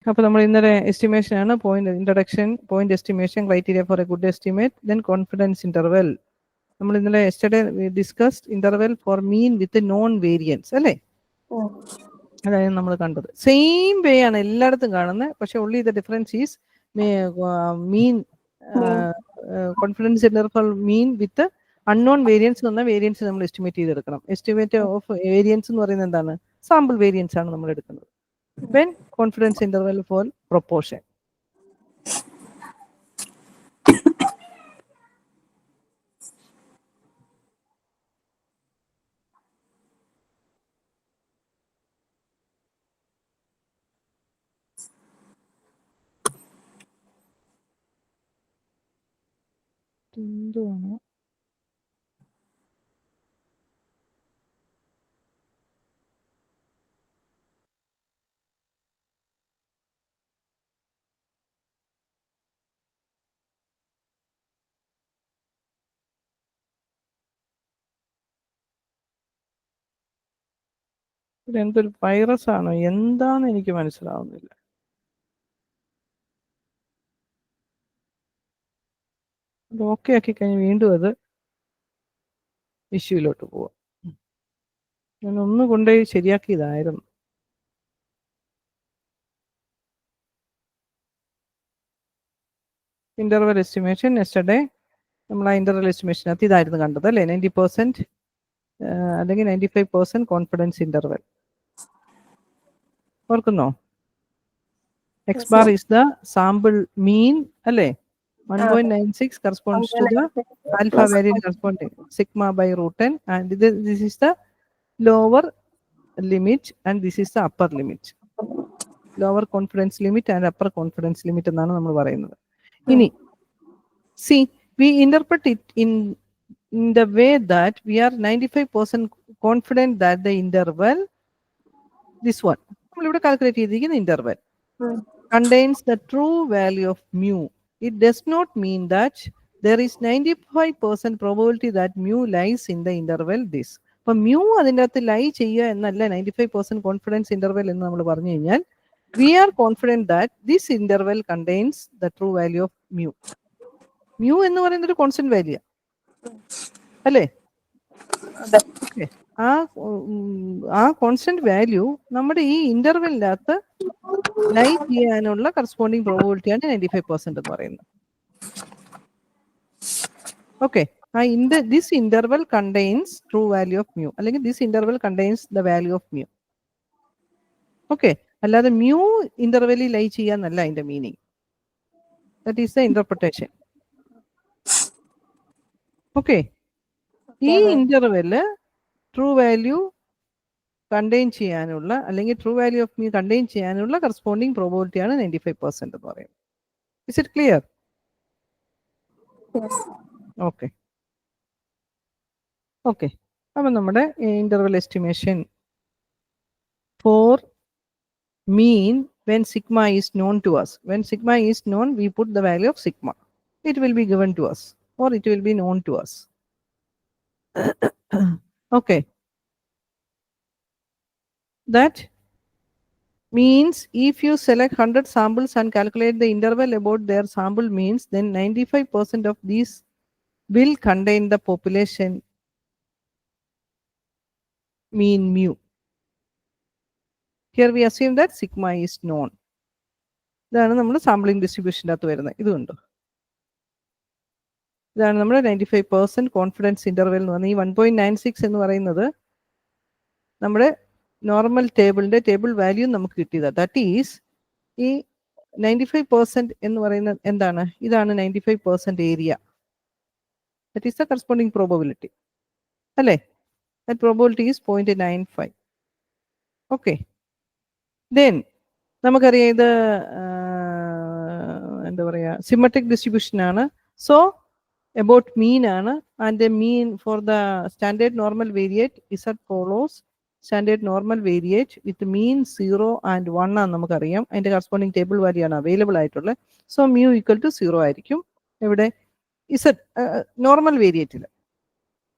അപ്പോൾ നമ്മൾ ഇന്നലെ എസ്റ്റിമേഷൻ ആണ്, point introduction, point estimation, criteria for a good estimate, then confidence interval. നമ്മൾ ഇന്നലെ yesterday discussed interval for mean with known variance അല്ലേ? അതായത് നമ്മൾ കണ്ടത് സെയിം വേ ആണ് എല്ലായിടത്തും കാണുന്നത്. പക്ഷെ only the difference is mean confidence interval mean with unknown variance എന്ന് പറഞ്ഞാൽ വേരിയൻസ് നമ്മൾ എസ്റ്റിമേറ്റ് ചെയ്തെടുക്കണം. എസ്റ്റിമേറ്റ് ഓഫ് വേരിയൻസ് എന്ന് പറയുന്നത് എന്താണ്? സാമ്പിൾ വേരിയൻസ് ആണ് നമ്മൾ എടുക്കുന്നത്. When confidence interval for proportion. എന്തുവാണ് ഇതെന്തൊരു വൈറസ് ആണോ എന്താന്ന് എനിക്ക് മനസ്സിലാവുന്നില്ല. അത് ഓക്കെ ആക്കി കഴിഞ്ഞ് വീണ്ടും അത് ഇഷ്യൂയിലോട്ട് പോവാം. ഞാൻ ഒന്ന് കൊണ്ടുപോയി ശരിയാക്കിയതായിരുന്നു. ഇന്റർവൽ എസ്റ്റിമേഷൻ യെസ്റ്റർഡേ നമ്മൾ ആ ഇന്റർവൽ എസ്റ്റിമേഷനകത്ത് ഇതായിരുന്നു കണ്ടത് അല്ലേ? 90% അല്ലെങ്കിൽ 95% കോൺഫിഡൻസ് ഇന്റർവൽ. ഓർക്കുന്നോ? X bar is the sample mean അല്ലേ? 1.96 corresponds to the alpha variance corresponding sigma by root 10, and this is the lower limit and this is the upper limit. Lower confidence limit and upper confidence limit എന്നാണ് നമ്മൾ പറയുന്നത്. ഇനി see, we interpret it in the way that we are 95% confident that the interval, this one നമ്മളിവിടെ calculate ചെയ്തിരിക്കുന്ന interval contains the true value of mu. It does not mean that there is 95% probability that mu lies in the interval this. അപ്പോൾ mu അതിൻ്റെ അകത്ത് ലൈ ചെയ്യുക എന്നല്ല 95% confidence interval എന്ന് നമ്മൾ പറഞ്ഞു കഴിഞ്ഞാൽ we are confident that this interval contains the true value of mu. mu എന്ന് പറയുന്നത് ഒരു കോൺസ്റ്റന്റ് വാല്യൂ അല്ലേ? ആ കോൺസ്റ്റന്റ് വാല്യൂ നമ്മുടെ ഈ ഇന്റർവെലിന്റെ അകത്ത് ലൈ ചെയ്യാനുള്ള കറസ്പോണ്ടിങ് പ്രോബബിലിറ്റിയാണ് 95% എന്ന് പറയുന്നത്. Okay, this interval contains true value of mu, അല്ലെങ്കിൽ this interval contains the value of mu. Okay, അല്ലാതെ മ്യൂ ഇന്റർവെലിൽ ലൈ ചെയ്യാന്നല്ല അതിന്റെ meaning. That is the interpretation. Okay, ഈ ഇന്റർവെല് ട്രൂ വാല്യൂ കണ്ടെയ്ൻ ചെയ്യാനുള്ള അല്ലെങ്കിൽ true value of mu contain ചെയ്യാനുള്ള corresponding പ്രോബബിലിറ്റിയാണ് 95% എന്ന് പറയുന്നത്. Is it clear? Okay okay, അപ്പം നമ്മുടെ interval estimation for mean when sigma is known to us. When sigma is known, we put the value of sigma. It will be given to us or it will be known to us. Okay, that means if you select 100 samples and calculate the interval about their sample means, then 95% of these will contain the population mean mu. Here we assume that sigma is known. ഇതാണ് നമ്മൾ sampling ഡിസ്ട്രിബ്യൂഷൻ്റെ അകത്ത് വരുന്നത്. ഇതുണ്ടോ? ഇതാണ് നമ്മുടെ 95% confidence interval എന്ന് പറഞ്ഞാൽ ഈ 1.96 എന്ന് പറയുന്നത് നമ്മുടെ നോർമൽ ടേബിളിന്റെ ടേബിൾ വാല്യൂ നമുക്ക് കിട്ടിയതാണ്. ദാറ്റ് ഈസ് ഈ 95% എന്ന് പറയുന്നത് എന്താണ്? ഇതാണ് 95% area. That is the corresponding probability അല്ലേ? That probability is 0.95. Okay, then നമുക്കറിയാം ഇത് എന്താ പറയുക, സിമെട്രിക് ഡിസ്ട്രിബ്യൂഷൻ ആണ്. സോ about mean ആണ്, and the mean for the standard normal variate is as follows. Standard normal variate with mean 0 and 1 ആണ് നമുക്കറിയാം. അതിന്റെ കറസ്പോണ്ടിങ് ടേബിൾ വാല്യൂ ആണ് അവൈലബിൾ ആയിട്ടുള്ളത്. സോ mu ഈക്വൽ ടു 0 ആയിരിക്കും ഇവിടെ ഇസഡ് നോർമൽ വേരിയേറ്റിൽ.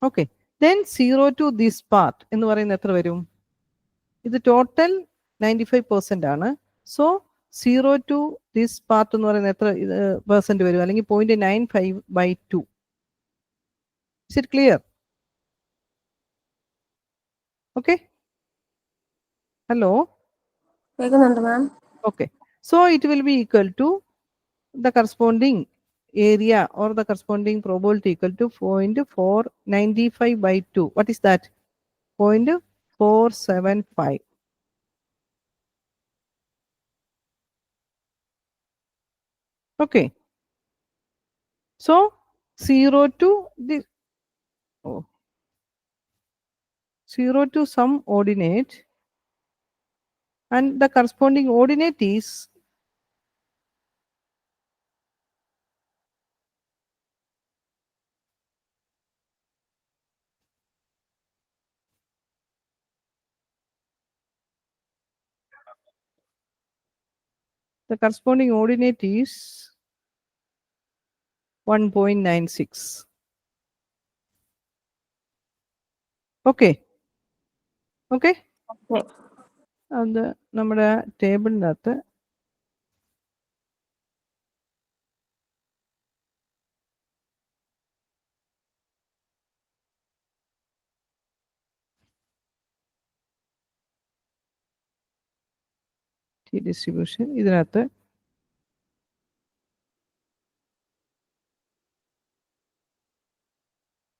Okay, then 0 to this part എന്ന് പറയുന്നത് എത്ര വരും? ഇത് ടോട്ടൽ 95% ആണ്. സോ 0 to this part എന്ന് പറയുന്നത് എത്ര പെർസെന്റ് വരും? അല്ലെങ്കിൽ 0.95/2. Is it clear? Okay. Hello. Okay. So it will be equal to the corresponding area or the corresponding probability equal to 0.495/2. What is that? 0.475. Okay. So 0 to this, 0 to some ordinate, and the corresponding ordinate is the corresponding ordinate is 1.96. Okay. Okay. അത് നമ്മുടെ ടേബിളിനകത്ത് distribution ഇതിനകത്ത്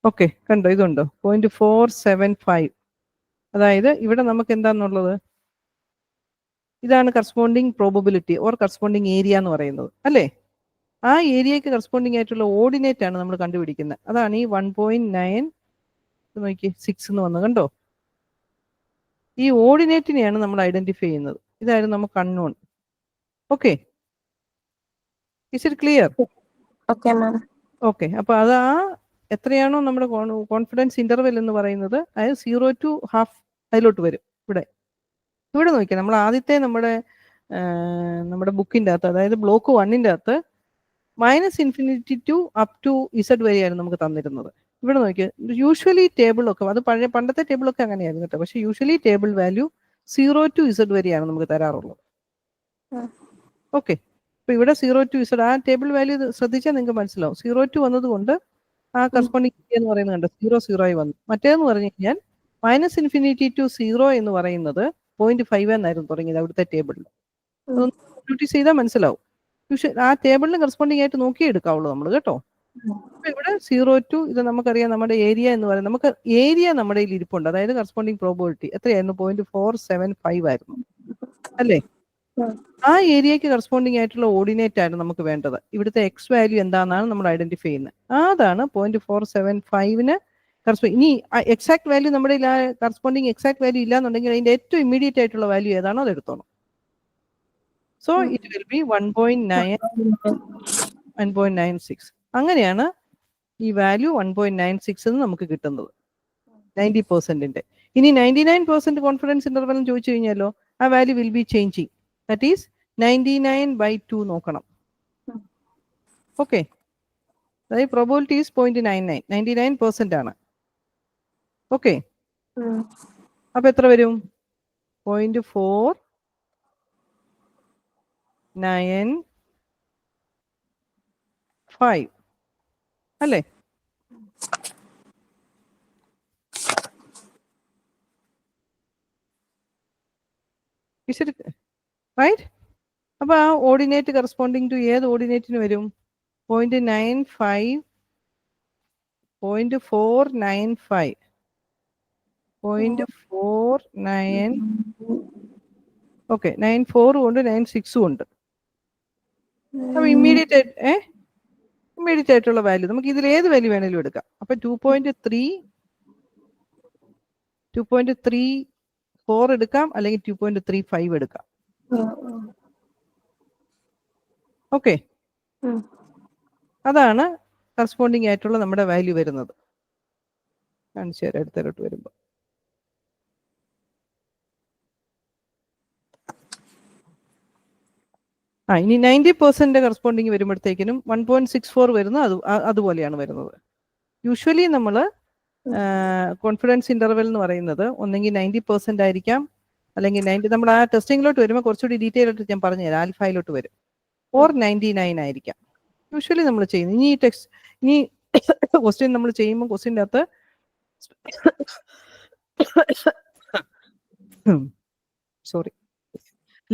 okay കണ്ടോ, ഇതുണ്ടോ 0.475. അതായത് ഇവിടെ നമുക്ക് എന്താണെന്നുള്ളത്, ഇതാണ് corresponding probability or corresponding area എന്ന് പറയുന്നത് അല്ലേ. ആ ഏരിയക്ക് കറസ്പോണ്ടിങ് ആയിട്ടുള്ള ഓർഡിനേറ്റ് ആണ് നമ്മൾ കണ്ടുപിടിക്കുന്നത്. അതാണ് ഈ 1.9 നോക്കി 6 എന്ന് വന്നത് കണ്ടോ. ഈ ഓർഡിനേറ്റിനെയാണ് നമ്മൾ ഐഡന്റിഫൈ ചെയ്യുന്നത്. ഇതായിരുന്നു നമുക്ക് unknown. Okay, is it clear? Okay, അപ്പൊ അത് ആ എത്രയാണോ നമ്മുടെ കോൺഫിഡൻസ് ഇന്റർവെൽ എന്ന് പറയുന്നത്, അതായത് 0 to half അതിലോട്ട് വരും. ഇവിടെ നോക്കിയാൽ നമ്മൾ ആദ്യത്തെ നമ്മുടെ ബുക്കിന്റെ അകത്ത്, അതായത് ബ്ലോക്ക് 1ന്റെ അകത്ത് -∞ to up to Z വരെയായിരുന്നു നമുക്ക് തന്നിരുന്നത്. ഇവിടെ നോക്കിയാൽ യൂഷ്വലി ടേബിളൊക്കെ, അത് പണ്ടത്തെ ടേബിളൊക്കെ അങ്ങനെയായിരുന്നു കേട്ടോ. പക്ഷെ usually table value 0 to Z വരെയാണ് നമുക്ക് തരാറുള്ളത്. ഓക്കെ, അപ്പൊ ഇവിടെ 0 to Z ആ ടേബിൾ വാല്യൂ ശ്രദ്ധിച്ചാൽ നിങ്ങൾക്ക് മനസ്സിലാവും. 0 to വന്നത് കൊണ്ട് ആ കറസ്പോണ്ടിങ് എന്ന് പറയുന്നത് കണ്ടോ 0 ആയി വന്നു. മറ്റേന്ന് പറഞ്ഞു കഴിഞ്ഞാൽ -∞ to 0 എന്ന് പറയുന്നത് 0.5 എന്നായിരുന്നു തുടങ്ങിയത് അവിടുത്തെ ടേബിളിൽ. നോട്ടീസ് ചെയ്താൽ മനസ്സിലാവും. ആ ടേബിളിന് കറസ്പോണ്ടിങ് ആയിട്ട് നോക്കി എടുക്കാവുള്ളൂ നമ്മൾ കേട്ടോ. അപ്പൊ ഇവിടെ 0 to ഇത് നമുക്കറിയാം, നമ്മുടെ ഏരിയ എന്ന് പറയുന്നത്, നമുക്ക് ഏരിയ നമ്മുടെ കയ്യിൽ ഇരിപ്പുണ്ട്. അതായത് കറസ്പോണ്ടിങ് പ്രോബബിലിറ്റി എത്രയായിരുന്നു? 0.475 ആയിരുന്നു അല്ലേ. ആ ഏരിയക്ക് കറസ്പോണ്ടിങ് ആയിട്ടുള്ള ഓർഡിനേറ്റ് ആണ് നമുക്ക് വേണ്ടത്. ഇവിടുത്തെ എക്സ് വാല്യൂ എന്താണെന്നാണ് നമ്മൾ ഐഡന്റിഫൈ ചെയ്യുന്നത്. അതാണ് 0.475ന് കറസ്പോണ്ടിങ്. ഇനി എക്സാക്ട് വാല്യൂ നമ്മുടെ കറസ്പോണ്ടിങ് എക്സാക്ട് വാല്യൂ ഇല്ലാന്നുണ്ടെങ്കിൽ അതിന്റെ ഏറ്റവും ഇമ്മീഡിയറ്റ് ആയിട്ടുള്ള വാല്യൂ ഏതാണോ അത് എടുത്തോണം. So it will be 1.96. അങ്ങനെയാണ് ഈ വാല്യൂ 1.96 എന്ന് നമുക്ക് കിട്ടുന്നത് 90%. ഇനി 99% കോൺഫിഡൻസ് ഇന്റർവെൽ ചോദിച്ചു കഴിഞ്ഞാലോ, ആ value will be changing. That is 99/2 നോക്കണം. ഓക്കെ, അതായത് പ്രോബബിലിറ്റി ഈസ് 0.99, 99% ആണ്. ഓക്കെ, അപ്പൊ എത്ര വരും? 0.495 അല്ലേ. റൈറ്റ്. അപ്പൊ ആ ഓർഡിനേറ്റ് കറസ്പോണ്ടിങ് ടു ഏത് ഓർഡിനേറ്റിന് വരും? 0.95, 0.495, 0.49. ഓക്കെ, 94 ഉണ്ട്, 96 ഉണ്ട്. അപ്പൊ ഇമ്മീഡിയറ്റ് ആയിട്ടുള്ള വാല്യൂ നമുക്ക് ഇതിൽ ഏത് വാല്യൂ വേണേലും എടുക്കാം. അപ്പൊ 2.34 എടുക്കാം, അല്ലെങ്കിൽ 2.35 എടുക്കാം. ഓക്കെ, അതാണ് കറസ്പോണ്ടിങ് ആയിട്ടുള്ള നമ്മുടെ വാല്യൂ വരുന്നത്. കാണിച്ചു തരാം അടുത്തോട്ട് വരുമ്പോ. ഇനി 90% കറസ്പോണ്ടിങ് വരുമ്പോഴത്തേക്കിനും 1.64 വരുന്നത് അതുപോലെയാണ് വരുന്നത്. യൂഷ്വലി നമ്മൾ കോൺഫിഡൻസ് ഇന്റർവെൽ എന്ന് പറയുന്നത് ഒന്നെങ്കിൽ 90% ആയിരിക്കാം, അല്ലെങ്കിൽ 90, നമ്മൾ ആ ടെസ്റ്റിങ്ങിലോട്ട് വരുമ്പോൾ കുറച്ചുകൂടി ഡീറ്റെയിൽ ആയിട്ട് ഞാൻ പറഞ്ഞുതരാം, ആൽഫയിലോട്ട് വരും. ഓർ 99 ആയിരിക്കാം യൂഷ്വലി നമ്മൾ ചെയ്യുന്നത്. ഇനി ക്വസ്റ്റ്യൻ നമ്മൾ ചെയ്യുമ്പോൾ ക്വസ്റ്റ്യൻ്റെ അകത്ത് sorry,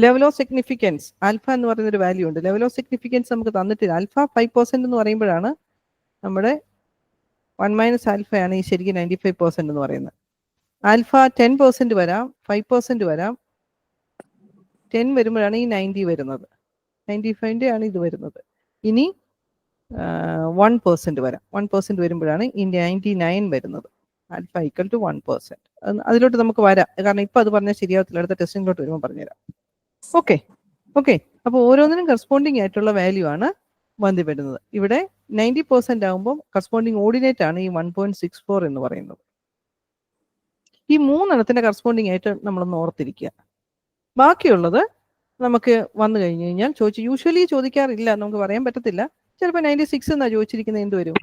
level of significance alpha എന്ന് പറയുന്ന ഒരു വാല്യൂ ഉണ്ട്. ലെവൽ ഓഫ് സിഗ്നിഫിക്കൻസ് നമുക്ക് തന്നിട്ടില്ല. ആൽഫ 5% എന്ന് പറയുമ്പോഴാണ് നമ്മുടെ 1 - ആൽഫയാണ് ഈ ശരിക്കും 95% എന്ന് പറയുന്നത്. ആൽഫ 10% വരാം, 5% വരാം. 10 വരുമ്പോഴാണ് ഈ 90 വരുന്നത്. 95 ആണ് ഇത് വരുന്നത്. ഇനി 1% വരാം. 1% വരുമ്പോഴാണ് ഈ 99 വരുന്നത്. Alpha equal to 1%. അതിലോട്ട് നമുക്ക് വരാം, കാരണം ഇപ്പം അത് പറഞ്ഞാൽ ശരിയാവത്തില്ല. അടുത്ത ടെസ്റ്റിങ്ങിലോട്ട് വരുമ്പോൾ പറഞ്ഞുതരാം. Okay okay. അപ്പോൾ ഓരോന്നിനും കറസ്പോണ്ടിങ് ആയിട്ടുള്ള വാല്യൂ ആണ് വരുന്നത്. ഇവിടെ 90% ആകുമ്പോൾ കറസ്പോണ്ടിങ് ഓർഡിനേറ്റ് ആണ് ഈ 1.64 എന്ന് പറയുന്നത്. ഈ 3 കറസ്പോണ്ടിങ് ആയിട്ട് നമ്മളൊന്ന് ഓർത്തിരിക്കുക. ബാക്കിയുള്ളത് നമുക്ക് വന്നു കഴിഞ്ഞു കഴിഞ്ഞാൽ യൂഷ്വലി ചോദിക്കാറില്ല, നമുക്ക് പറയാൻ പറ്റത്തില്ല. ചിലപ്പോൾ 96 എന്നാണ് ചോദിച്ചിരിക്കുന്നത്, എന്ത് വരും?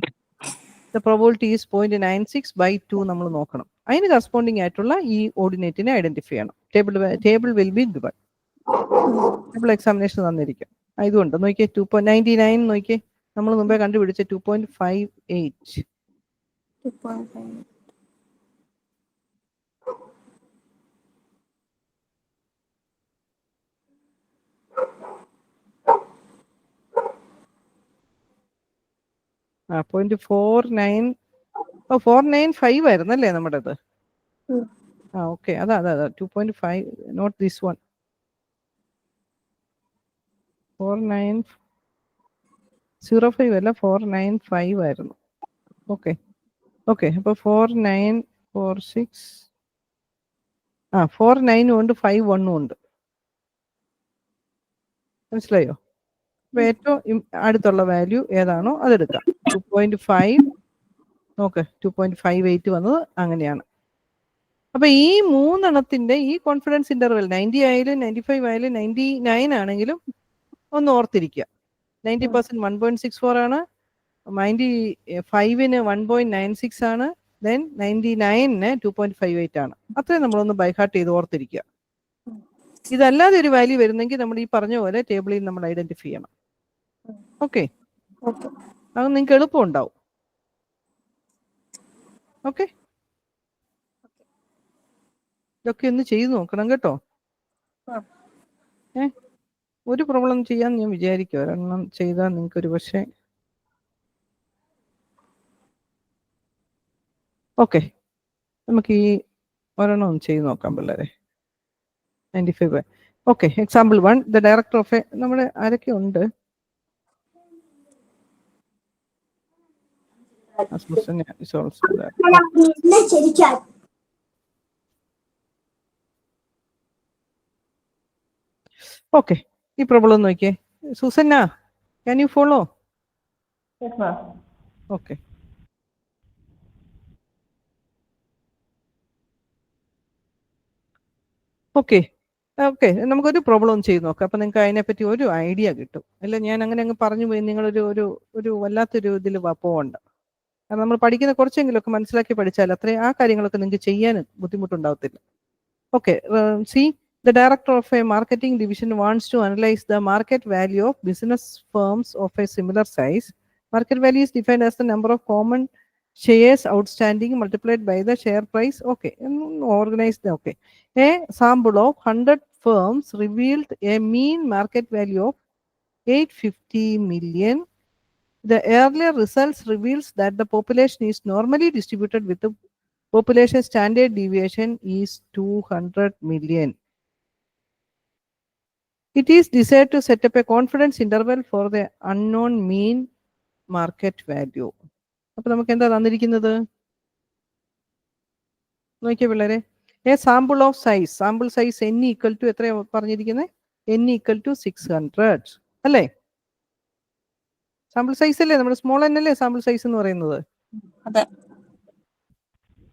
ദ പ്രോബിലിറ്റി ഈസ് 0.96/2 നമ്മൾ നോക്കണം. അതിന് കറസ്പോണ്ടിങ് ആയിട്ടുള്ള ഈ ഓർഡിനേറ്റിനെ ഐഡന്റിഫൈ ചെയ്യണം. Table will be given. Table examination തന്നിരിക്കും. ഇതുകൊണ്ട് നോക്കിയേ 2.99 നോക്കിയേ, നമ്മൾ മുമ്പേ കണ്ടുപിടിച്ച 2.58. 495 ആയിരുന്നല്ലേ നമ്മുടേത്? ഓക്കെ, അതാ 2.5, നോട്ട് ദിസ് വൺ. 4905 അല്ല, 495 ആയിരുന്നു. Okay okay. അപ്പോൾ 4946, 49 ഉണ്ട്, 51 ഉണ്ട്. മനസ്സിലായോ? അപ്പൊ ഏറ്റവും അടുത്തുള്ള വാല്യൂ ഏതാണോ അതെടുക്കാം. 2.5 നോക്ക്, 2.58 വന്നത് അങ്ങനെയാണ്. അപ്പൊ ഈ 3 ഈ കോൺഫിഡൻസ് ഇന്റർവെൽ 90 ആയാലും 95 ആയാലും 99 ആണെങ്കിലും ഒന്ന് ഓർത്തിരിക്കുക. 90% 1.64 ആണ്, 95-ന് 1.96 ആണ്, ദെൻ 99-ന് 2.58 ആണ്. അത്രയും നമ്മളൊന്ന് ബൈഹാർട്ട് ചെയ്ത് ഓർത്തിരിക്കുക. ഇതല്ലാതെ ഒരു വാല്യൂ വരുന്നെങ്കിൽ നമ്മൾ ഈ പറഞ്ഞ പോലെ ടേബിളിൽ നമ്മൾ ഐഡന്റിഫൈ ചെയ്യണം. ഓക്കെ, അത് നിങ്ങൾക്ക് എളുപ്പം ഉണ്ടാവും. ഓക്കെ, ഇതൊക്കെ ഒന്ന് ചെയ്ത് നോക്കണം കേട്ടോ. ഒരു പ്രോബ്ലം ചെയ്യാന്ന് ഞാൻ വിചാരിക്കും. ഒരെണ്ണം ചെയ്താൽ നിങ്ങൾക്ക് ഒരു പക്ഷേ. ഓക്കെ, നമുക്ക് ഈ ഒരെണ്ണം ഒന്ന് ചെയ്ത് നോക്കാം പിള്ളേരെ. 95. Okay, example 1. The director of നമ്മുടെ ആരൊക്കെ ഉണ്ട്? ഓക്കെ, ഈ പ്രോബ്ലം നോക്കിയേ. Susanna, can you follow? Okay. Okay okay, നമുക്കൊരു പ്രോബ്ലം ചെയ്ത് നോക്കാം. അപ്പം നിങ്ങൾക്ക് അതിനെപ്പറ്റി ഒരു ഐഡിയ കിട്ടും. അല്ല, ഞാൻ അങ്ങനെ അങ്ങ് പറഞ്ഞു പോയി നിങ്ങളൊരു ഒരു വല്ലാത്തൊരു ഇതിൽ പോകണ്ട. കാരണം നമ്മൾ പഠിക്കുന്ന കുറച്ചെങ്കിലുമൊക്കെ മനസ്സിലാക്കി പഠിച്ചാൽ അത്രയും ആ കാര്യങ്ങളൊക്കെ നിങ്ങൾക്ക് ചെയ്യാൻ ബുദ്ധിമുട്ടുണ്ടാവത്തില്ല. Okay, C, the director of a marketing division wants to analyze the market value of business firms of a similar size. Market value is defined as the number of common shares outstanding multiplied by the share price. Okay, organized. Okay, a sample of 100 firms revealed a mean market value of 850 million. The earlier results reveals that the population is normally distributed with the population standard deviation is 200 million. It is desired to set up a confidence interval for the unknown mean market value. അപ്പോൾ നമുക്ക് എന്താ തന്നിരിക്കുന്നത് നോക്കിയേ പിള്ളേരെ. A sample of size, sample size n equal to എത്ര പറഞ്ഞിരിക്കുന്നത്? n equal to 600 അല്ലേ? Sample size അല്ലേ, നമ്മുടെ സ്മോൾ n അല്ലേ സാമ്പിൾ സൈസ് എന്ന് പറയുന്നത്,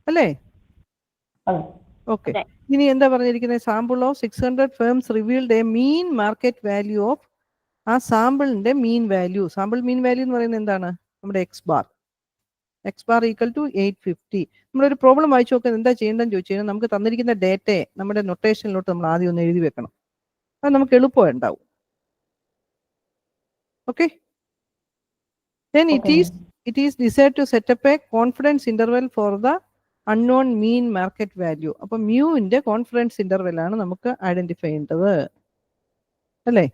അല്ലേ? ഓക്കെ, ഇനി എന്താ പറഞ്ഞിരിക്കുന്നത്? Sample of 600 firms revealed a mean market value of, ആ സാമ്പിളിന്റെ mean value. Sample mean value എന്ന് പറയുന്നത് എന്താണ്? നമ്മുടെ X bar. X bar equal to 850. നമ്മളൊരു പ്രോബ്ലം വായിച്ചു നോക്കുന്നത് എന്താ ചെയ്യേണ്ടതെന്ന് ചോദിച്ചു കഴിഞ്ഞാൽ നമുക്ക് തന്നിരിക്കുന്ന ഡേറ്റയെ നമ്മുടെ നൊട്ടേഷനിലോട്ട് നമ്മൾ ആദ്യം ഒന്ന് എഴുതി വെക്കണം. അത് നമുക്ക് എളുപ്പം ഉണ്ടാവും. Okay. Then it is desired to set up a confidence interval for the unknown mean market value. അപ്പോൾ മ്യൂവിന്റെ കോൺഫിഡൻസ് ഇന്റർവെൽ ആണ് നമുക്ക് ഐഡന്റിഫൈ ചെയ്യേണ്ടത് അല്ലേ?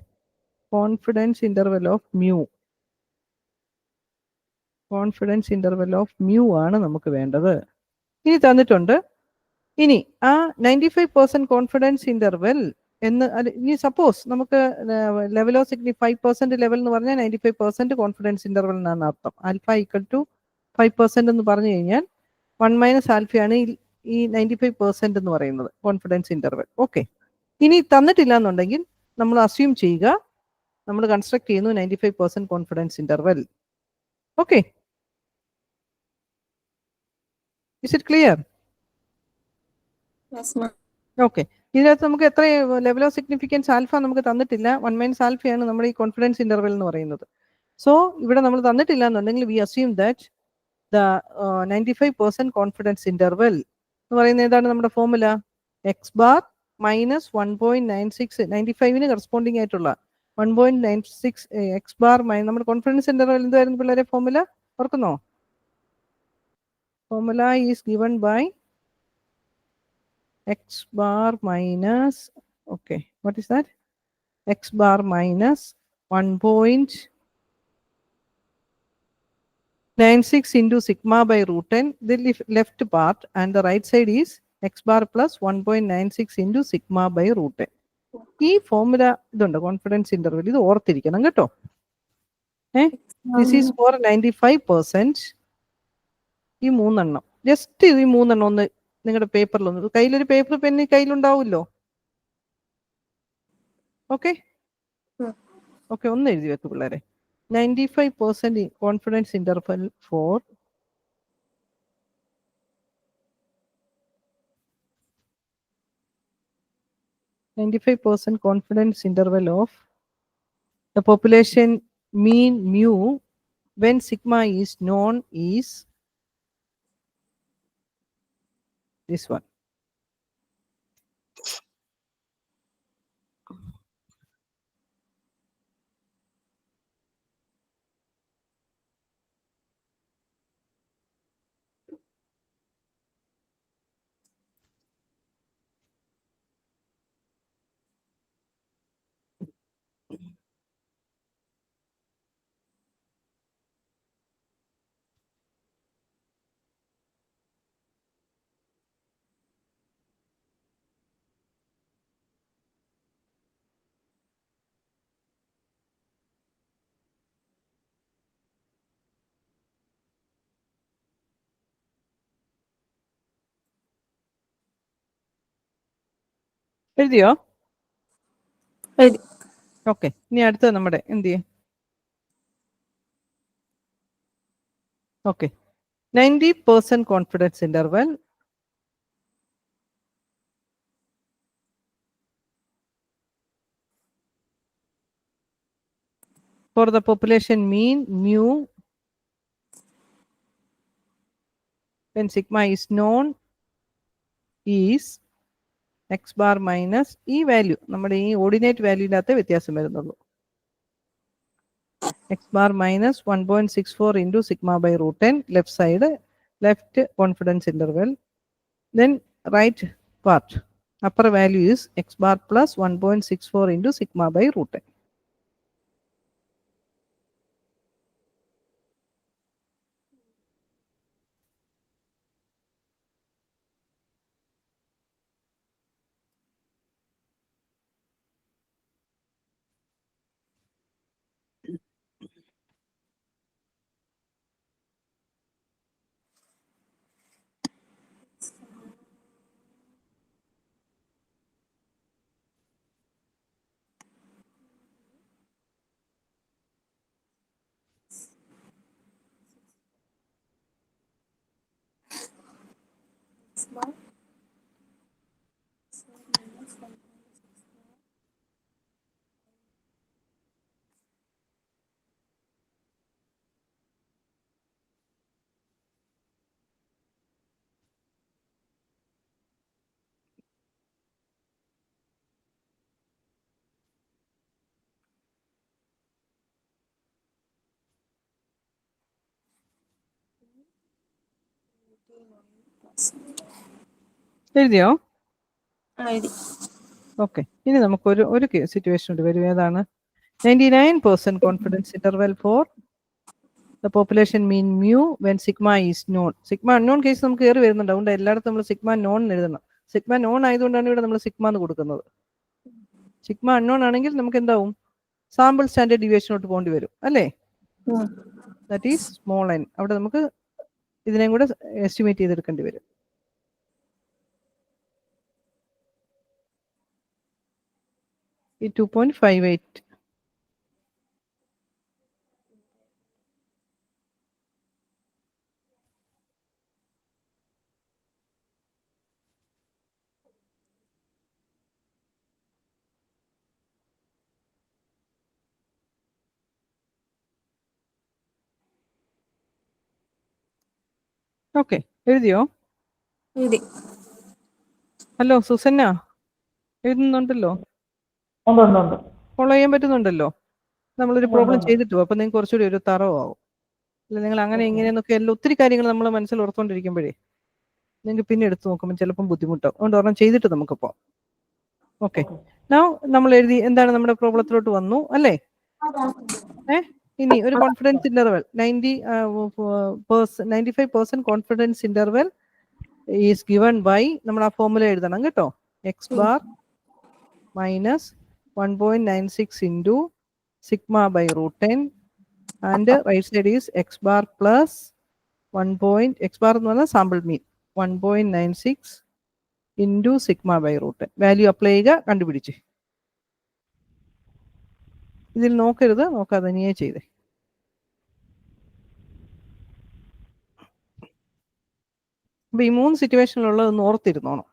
Confidence interval of mu, confidence interval of mu ആണ് നമുക്ക് വേണ്ടത്. ഇനി തന്നിട്ടുണ്ട്. ഇനി ആ 95% കോൺഫിഡൻസ് ഇന്റർവെൽ എന്ന് ഇനി സപ്പോസ് നമുക്ക് ലെവലോസിറ്റി 5% ലെവൽ എന്ന് പറഞ്ഞാൽ 95% കോൺഫിഡൻസ് ഇന്റർവെൽ എന്നാണ് അർത്ഥം. ആൽഫ ഈക്വൽ ടു 5% എന്ന് പറഞ്ഞു കഴിഞ്ഞാൽ 1 - ആൽഫയാണ് ഈ 95% എന്ന് പറയുന്നത് കോൺഫിഡൻസ് ഇന്റർവെൽ. ഓക്കെ. ഇനി തന്നിട്ടില്ല എന്നുണ്ടെങ്കിൽ നമ്മൾ അസ്യൂം ചെയ്യുക, നമ്മൾ കൺസ്ട്രക്ട് ചെയ്യുന്നു 95% confidence interval. Okay, is it clear? Okay. ഇതിനകത്ത് നമുക്ക് എത്ര ലെവൽ ഓഫ് സിഗ്നിഫിക്കൻസ് ആൽഫ നമുക്ക് തന്നിട്ടില്ല. 1 - ആൽഫയാണ് നമ്മുടെ ഈ കോൺഫിഡൻസ് ഇന്റർവെൽ എന്ന് പറയുന്നത്. സോ ഇവിടെ നമ്മൾ തന്നിട്ടില്ല എന്നുണ്ടെങ്കിൽ we assume that the 95% confidence interval എന്ന് പറയുന്നത് ഏതാണ് നമ്മുടെ ഫോർമുല? എക്സ് ബാർ മൈനസ് 1.96 95ന് കറസ്പോണ്ടിങ് ആയിട്ടുള്ള 1.96 എക്സ് ബാർ നമ്മുടെ കോൺഫിഡൻസ് ഇന്റർവെൽ എന്തായിരുന്നു പിള്ളേരെ ഫോർമുല ഓർക്കുന്നോ? Formula is given by x bar minus, okay, what is that? X bar minus 1.96 into sigma by root 10, the left part, and the right side is x bar plus 1.96 into sigma by root 10. ഈ formula ഇതുണ്ട് confidence interval, ഇത് ഓർത്തിരിക്കണം കേട്ടോ. This is for 95%. ഈ മൂന്നെണ്ണം, just ഈ മൂന്നെണ്ണം ഒന്ന് നിങ്ങളുടെ പേപ്പറിലൊന്ന്, കയ്യിലൊരു പേപ്പർ പെന്ന് കയ്യിലുണ്ടാവുമല്ലോ. ഓക്കെ ഓക്കെ, ഒന്ന് എഴുതി വെക്ക് പിള്ളേരെ. 95% confidence interval for confidence interval of the population mean mu when sigma is known is this one. എഴുതിയോ? ഓക്കെ. ഇനി അടുത്തത് നമ്മുടെ എന്ത് ചെയ്യും? Okay, 90% confidence interval for the population mean mu when sigma is known is x bar minus ഈ value, നമ്മുടെ ഈ ordinate വാല്യൂവിനകത്ത് വ്യത്യാസം വരുന്നുള്ളൂ. x bar minus 1.64 into sigma by root 10, left side, left confidence interval. Then right part, upper value is x bar plus 1.64 into sigma by root 10. എഴുതിയോ? എഴുതി. Okay, ഇനി നമുക്ക് ഒരു സിറ്റുവേഷൻ ഉണ്ട് വരും. ഏതാണ്? 99% confidence interval for the population mean mu when sigma is known. Sigma unknown case നമുക്ക് കയറി വരുന്നുണ്ട്, അതുകൊണ്ട് എല്ലായിടത്തും നമ്മൾ സിഗ്മ നോൺ എഴുതണം. സിഗ്മ നോൺ ആയതുകൊണ്ടാണ് ഇവിടെ നമ്മൾ സിഗ്മ എന്ന് കൊടുക്കുന്നത്. സിഗ്മ അൺനോൺ ആണെങ്കിൽ നമുക്ക് എന്താവും? സാമ്പിൾ സ്റ്റാൻഡേർഡ് ഡീവിയേഷനോട്ട് പോകേണ്ടി വരും അല്ലേ? That is small n. അവിടെ നമുക്ക് ഇതിനെയും കൂടെ എസ്റ്റിമേറ്റ് ചെയ്തെടുക്കേണ്ടി വരും. ഈ 2.58. ഓക്കെ, എഴുതിയോ? എഴുതി. ഹലോ സുസന്ന, എഴുതുന്നുണ്ടല്ലോ? ഫോളോ ചെയ്യാൻ പറ്റുന്നുണ്ടല്ലോ? നമ്മളൊരു പ്രോബ്ലം ചെയ്തിട്ടു, അപ്പൊ നിങ്ങൾക്ക് കുറച്ചുകൂടി ഒരു തറവാകും. അല്ല, നിങ്ങൾ അങ്ങനെ ഇങ്ങനെയെന്നൊക്കെ എല്ലാം ഒത്തിരി കാര്യങ്ങൾ നമ്മൾ മനസ്സിൽ ഓർത്തുകൊണ്ടിരിക്കുമ്പോഴേ നിങ്ങൾക്ക് പിന്നെ എടുത്തു നോക്കുമ്പോൾ ചിലപ്പം ബുദ്ധിമുട്ടാവും. അതുകൊണ്ട് ഒരെണ്ണം ചെയ്തിട്ട് നമുക്കിപ്പോൾ. ഓക്കെ, നമ്മൾ എഴുതി. എന്താണ് നമ്മുടെ പ്രോബ്ലത്തിലോട്ട് വന്നു അല്ലേ? ഇനി ഒരു confidence interval 95% confidence interval is given by, നമ്മൾ ആ ഫോർമുല എഴുതണം കേട്ടോ. X bar minus 1.96 into sigma by √10 and right side is X bar plus 1. X bar എന്ന് പറഞ്ഞാൽ sample mean 1.96 into sigma by √10. Value apply ചെയ്യുക, കണ്ടുപിടിച്ച്. ഇതിൽ നോക്കരുത്, നോക്കാതെ തനിയെ ചെയ്തേ. അപ്പൊ ഈ 3 സിറ്റുവേഷനിലുള്ളതൊന്ന് ഓർത്തിരുന്നോണം.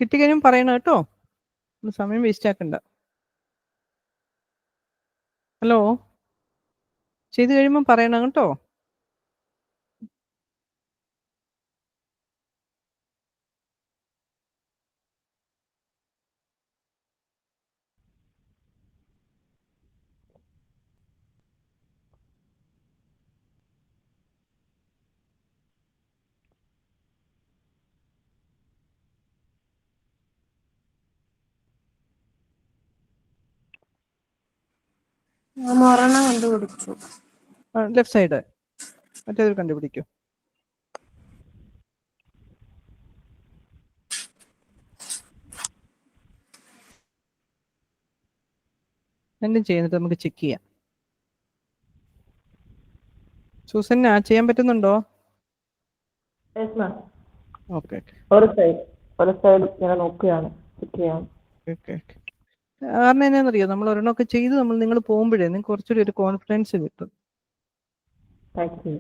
കിട്ടിക്കഴിഞ്ഞും പറയണം കേട്ടോ, സമയം വേസ്റ്റ് ആക്കണ്ട. ഹലോ, ചെയ്ത് കഴിയുമ്പോൾ പറയണം കേട്ടോ. ഒരെണ്ണം കണ്ടുപിടിച്ചു. ലെഫ്റ്റ് സൈഡ് മറ്റേത് കണ്ടുപിടിക്കൂ. രണ്ടും ചെയ്യുന്നിട്ട് നമുക്ക് ചെക്ക് ചെയ്യാം. സൂസൻ ചെയ്യാൻ പറ്റുന്നുണ്ടോ? Okay okay. ഒരു സൈഡ് ഞാൻ നോക്കുകയാണ്, ചെക്ക് ചെയ്യാം. Okay okay. കാരണം എന്നാന്നറിയോ, നമ്മൾ ഒരെണ്ണമൊക്കെ ചെയ്ത് നിങ്ങൾ പോകുമ്പോഴേ നിങ്ങൾക്ക് കുറച്ചുകൂടി ഒരു കോൺഫിഡൻസ് കിട്ടും. Thank you.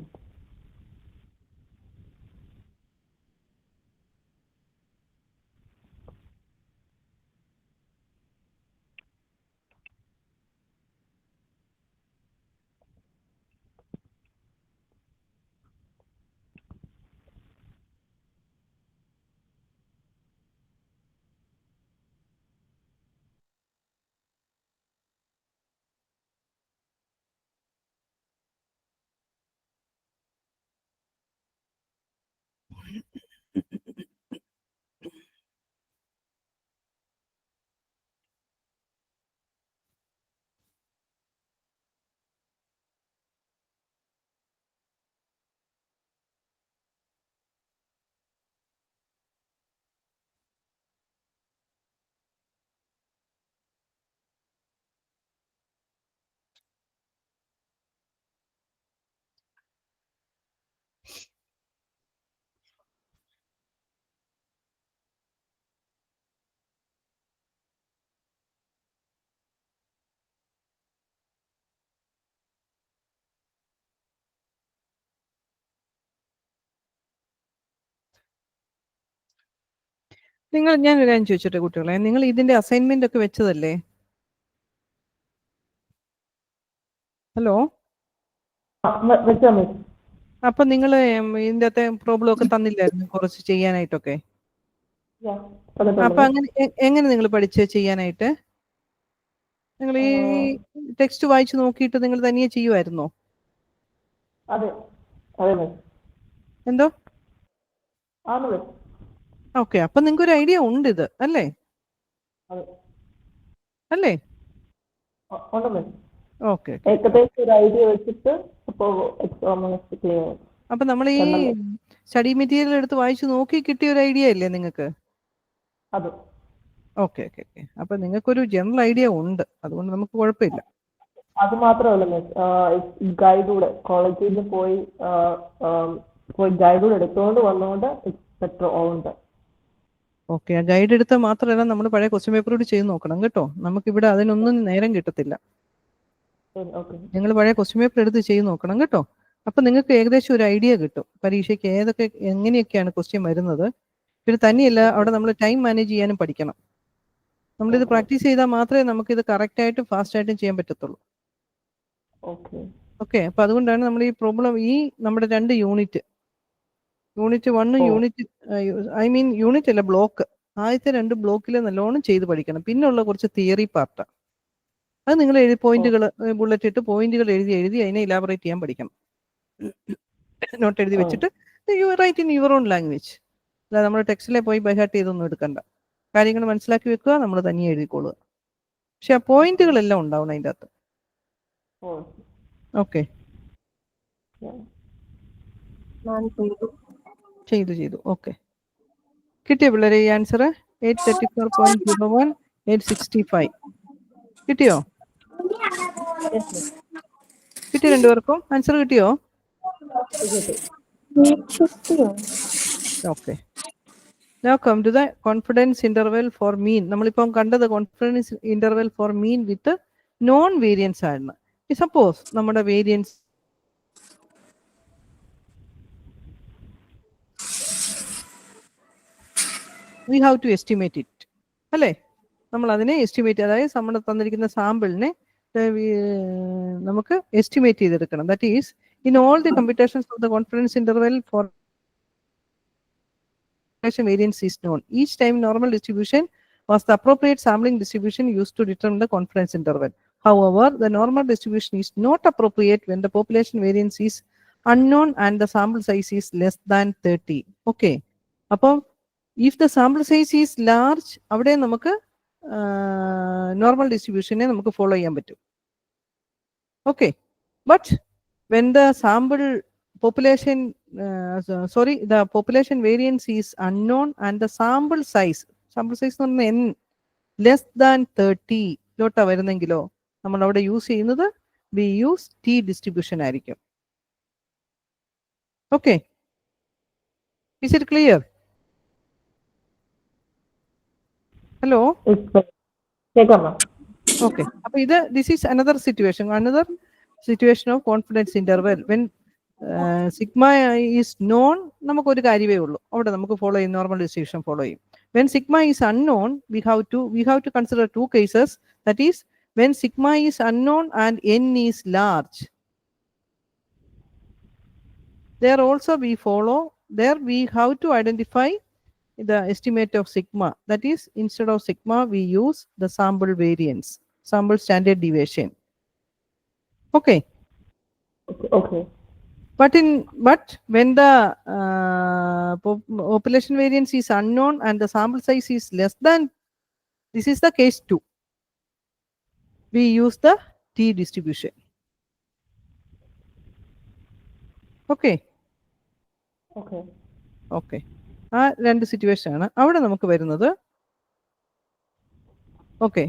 ഞാൻ ഒരു കാര്യം ചോദിച്ചോട്ടെ കുട്ടികളെ, നിങ്ങൾ ഇതിന്റെ അസൈൻമെന്റ് ഒക്കെ വെച്ചതല്ലേ? ഹലോ, അപ്പൊ നിങ്ങൾ ഇതിന്റെ അകത്തെ പ്രോബ്ലം ഒക്കെ തന്നില്ലായിരുന്നു കുറച്ച് ചെയ്യാനായിട്ടൊക്കെ? അപ്പൊ എങ്ങനെ നിങ്ങൾ പഠിച്ച് ചെയ്യാനായിട്ട്? നിങ്ങൾ ഈ ടെക്സ്റ്റ് വായിച്ചു നോക്കിയിട്ട് നിങ്ങൾ തനിയെ ചെയ്യുമായിരുന്നോ? എന്തോ? ഓക്കെ, അപ്പൊ നിങ്ങൾക്ക് ഒരു ഐഡിയ ഉണ്ട് ഇത് അല്ലേ? അല്ലേ? ഓക്കെ. അപ്പൊ നമ്മൾ ഈ സ്റ്റഡി മെറ്റീരിയൽ എടുത്ത് വായിച്ചു നോക്കി കിട്ടിയ ഒരു ഐഡിയ അല്ലേ നിങ്ങൾക്ക്? Okay okay okay. അപ്പൊ നിങ്ങൾക്കൊരു ജനറൽ ഐഡിയ ഉണ്ട്, അതുകൊണ്ട് നമുക്ക് കുഴപ്പമില്ല. അത് മാത്രമല്ല ഗൈഡൂടെ കോളേജിൽ നിന്ന് പോയി ഗൈഡൂടെ എടുത്തുകൊണ്ട് വന്നുകൊണ്ട് ബെറ്റർ ഉണ്ട്. ഓക്കെ, ആ ഗൈഡ് എടുത്താൽ മാത്രമല്ല നമ്മൾ പഴയ ക്വസ്റ്റ്യൻ പേപ്പർ കൂടി ചെയ്ത് നോക്കണം കേട്ടോ. നമുക്കിവിടെ അതിനൊന്നും നേരം കിട്ടത്തില്ല. നിങ്ങൾ പഴയ ക്വസ്റ്റ്യൻ പേപ്പർ എടുത്ത് ചെയ്ത് നോക്കണം കേട്ടോ. അപ്പൊ നിങ്ങൾക്ക് ഏകദേശം ഒരു ഐഡിയ കിട്ടും പരീക്ഷയ്ക്ക് എങ്ങനെയൊക്കെയാണ് ക്വസ്റ്റ്യൻ വരുന്നത്. പിന്നെ തന്നെയല്ല, അവിടെ നമ്മൾ ടൈം മാനേജ് ചെയ്യാനും പഠിക്കണം. നമ്മളിത് പ്രാക്ടീസ് ചെയ്താൽ മാത്രമേ നമുക്കിത് കറക്റ്റ് ആയിട്ടും ഫാസ്റ്റ് ആയിട്ടും ചെയ്യാൻ പറ്റത്തുള്ളൂ. ഓക്കെ, അപ്പൊ അതുകൊണ്ടാണ് നമ്മൾ ഈ പ്രോബ്ലം നമ്മുടെ 2 യൂണിറ്റ് 1 യൂണിറ്റ് അല്ല, ബ്ലോക്ക്, ആദ്യത്തെ 2 ബ്ലോക്കിൽ നല്ലോണം ചെയ്ത് പഠിക്കണം. പിന്നെ ഉള്ള കുറച്ച് തിയറി പാർട്ട്, അത് നിങ്ങൾ പോയിന്റുകൾ ബുള്ളറ്റ് ഇട്ട് പോയിന്റുകൾ എഴുതി അതിനെ ഇലാബറേറ്റ് ചെയ്യാൻ പഠിക്കണം. നോട്ട് എഴുതി വെച്ചിട്ട് you write in your own language. അല്ല നമ്മൾ ടെക്സ്റ്റിലെ പോയി ബൈഹാർട്ട് ചെയ്തൊന്നും എടുക്കണ്ട. കാര്യങ്ങൾ മനസ്സിലാക്കി വെക്കുക, നമ്മൾ തനിയെ എഴുതിക്കൊള്ളുക. പക്ഷെ ആ പോയിന്റുകളെല്ലാം ഉണ്ടാവണം അതിൻ്റെ അകത്ത്. ഓക്കെ, ചെയ്തു. ഓക്കെ, കിട്ടിയോ പിള്ളേരെ ഈ ആൻസർ? 834.01 865 കിട്ടിയോ? കിട്ടിയോ? 2 പേർക്കും ആൻസർ കിട്ടിയോ? Okay. Now come to the confidence interval for mean. നമ്മളിപ്പം കണ്ടത് confidence interval for mean with known variance ആണ്. സപ്പോസ് നമ്മുടെ variance we have to estimate it. അല്ലേ? നമ്മൾ അതിനെ എസ്റ്റിമേറ്റ്, അതായത് നമ്മൾ തന്നിരിക്കുന്ന സാമ്പിളിനെ നമുക്ക് എസ്റ്റിമേറ്റ് ചെയ്തെടുക്കണം. That is in all the computations of the confidence interval for variance is known. Each time normal distribution was the appropriate sampling distribution used to determine the confidence interval. However, the normal distribution is not appropriate when the population variance is unknown and the sample size is less than 30. Okay. Appo, if the sample size is large, avade namakku normal distribution ne namakku follow cheyan pattum. Okay. But when the sample population the population variance is unknown and the sample size n less than 30 ലോട്ടാ വരുന്നെങ്കിലോ നമ്മൾ അവിടെ use ചെയ്യുന്നത് we use t distribution ആയിരിക്കും. Okay, is it clear? Hello? Okay, appo this is another situation of confidence interval. When sigma is known, നമുക്ക് ഒരു കാര്യമേ ഉള്ളൂ, അവിടെ നമുക്ക് ഫോളോ ചെയ്യും, നോർമൽ ഡിസ്ട്രിബ്യൂഷൻ ഫോളോ ചെയ്യും. When sigma is unknown, we have to consider two cases. That is, when sigma is unknown and n is large, there also we have to identify the estimate of sigma. That is, instead of sigma we use the sample variance, sample standard deviation. Okay. But when the population variance is unknown and the sample size is less than, this is the case 2, we use the t distribution. Okay. ആ രണ്ട് situation ആണ് അവിടെ നമുക്ക് വരുന്നത്. Okay,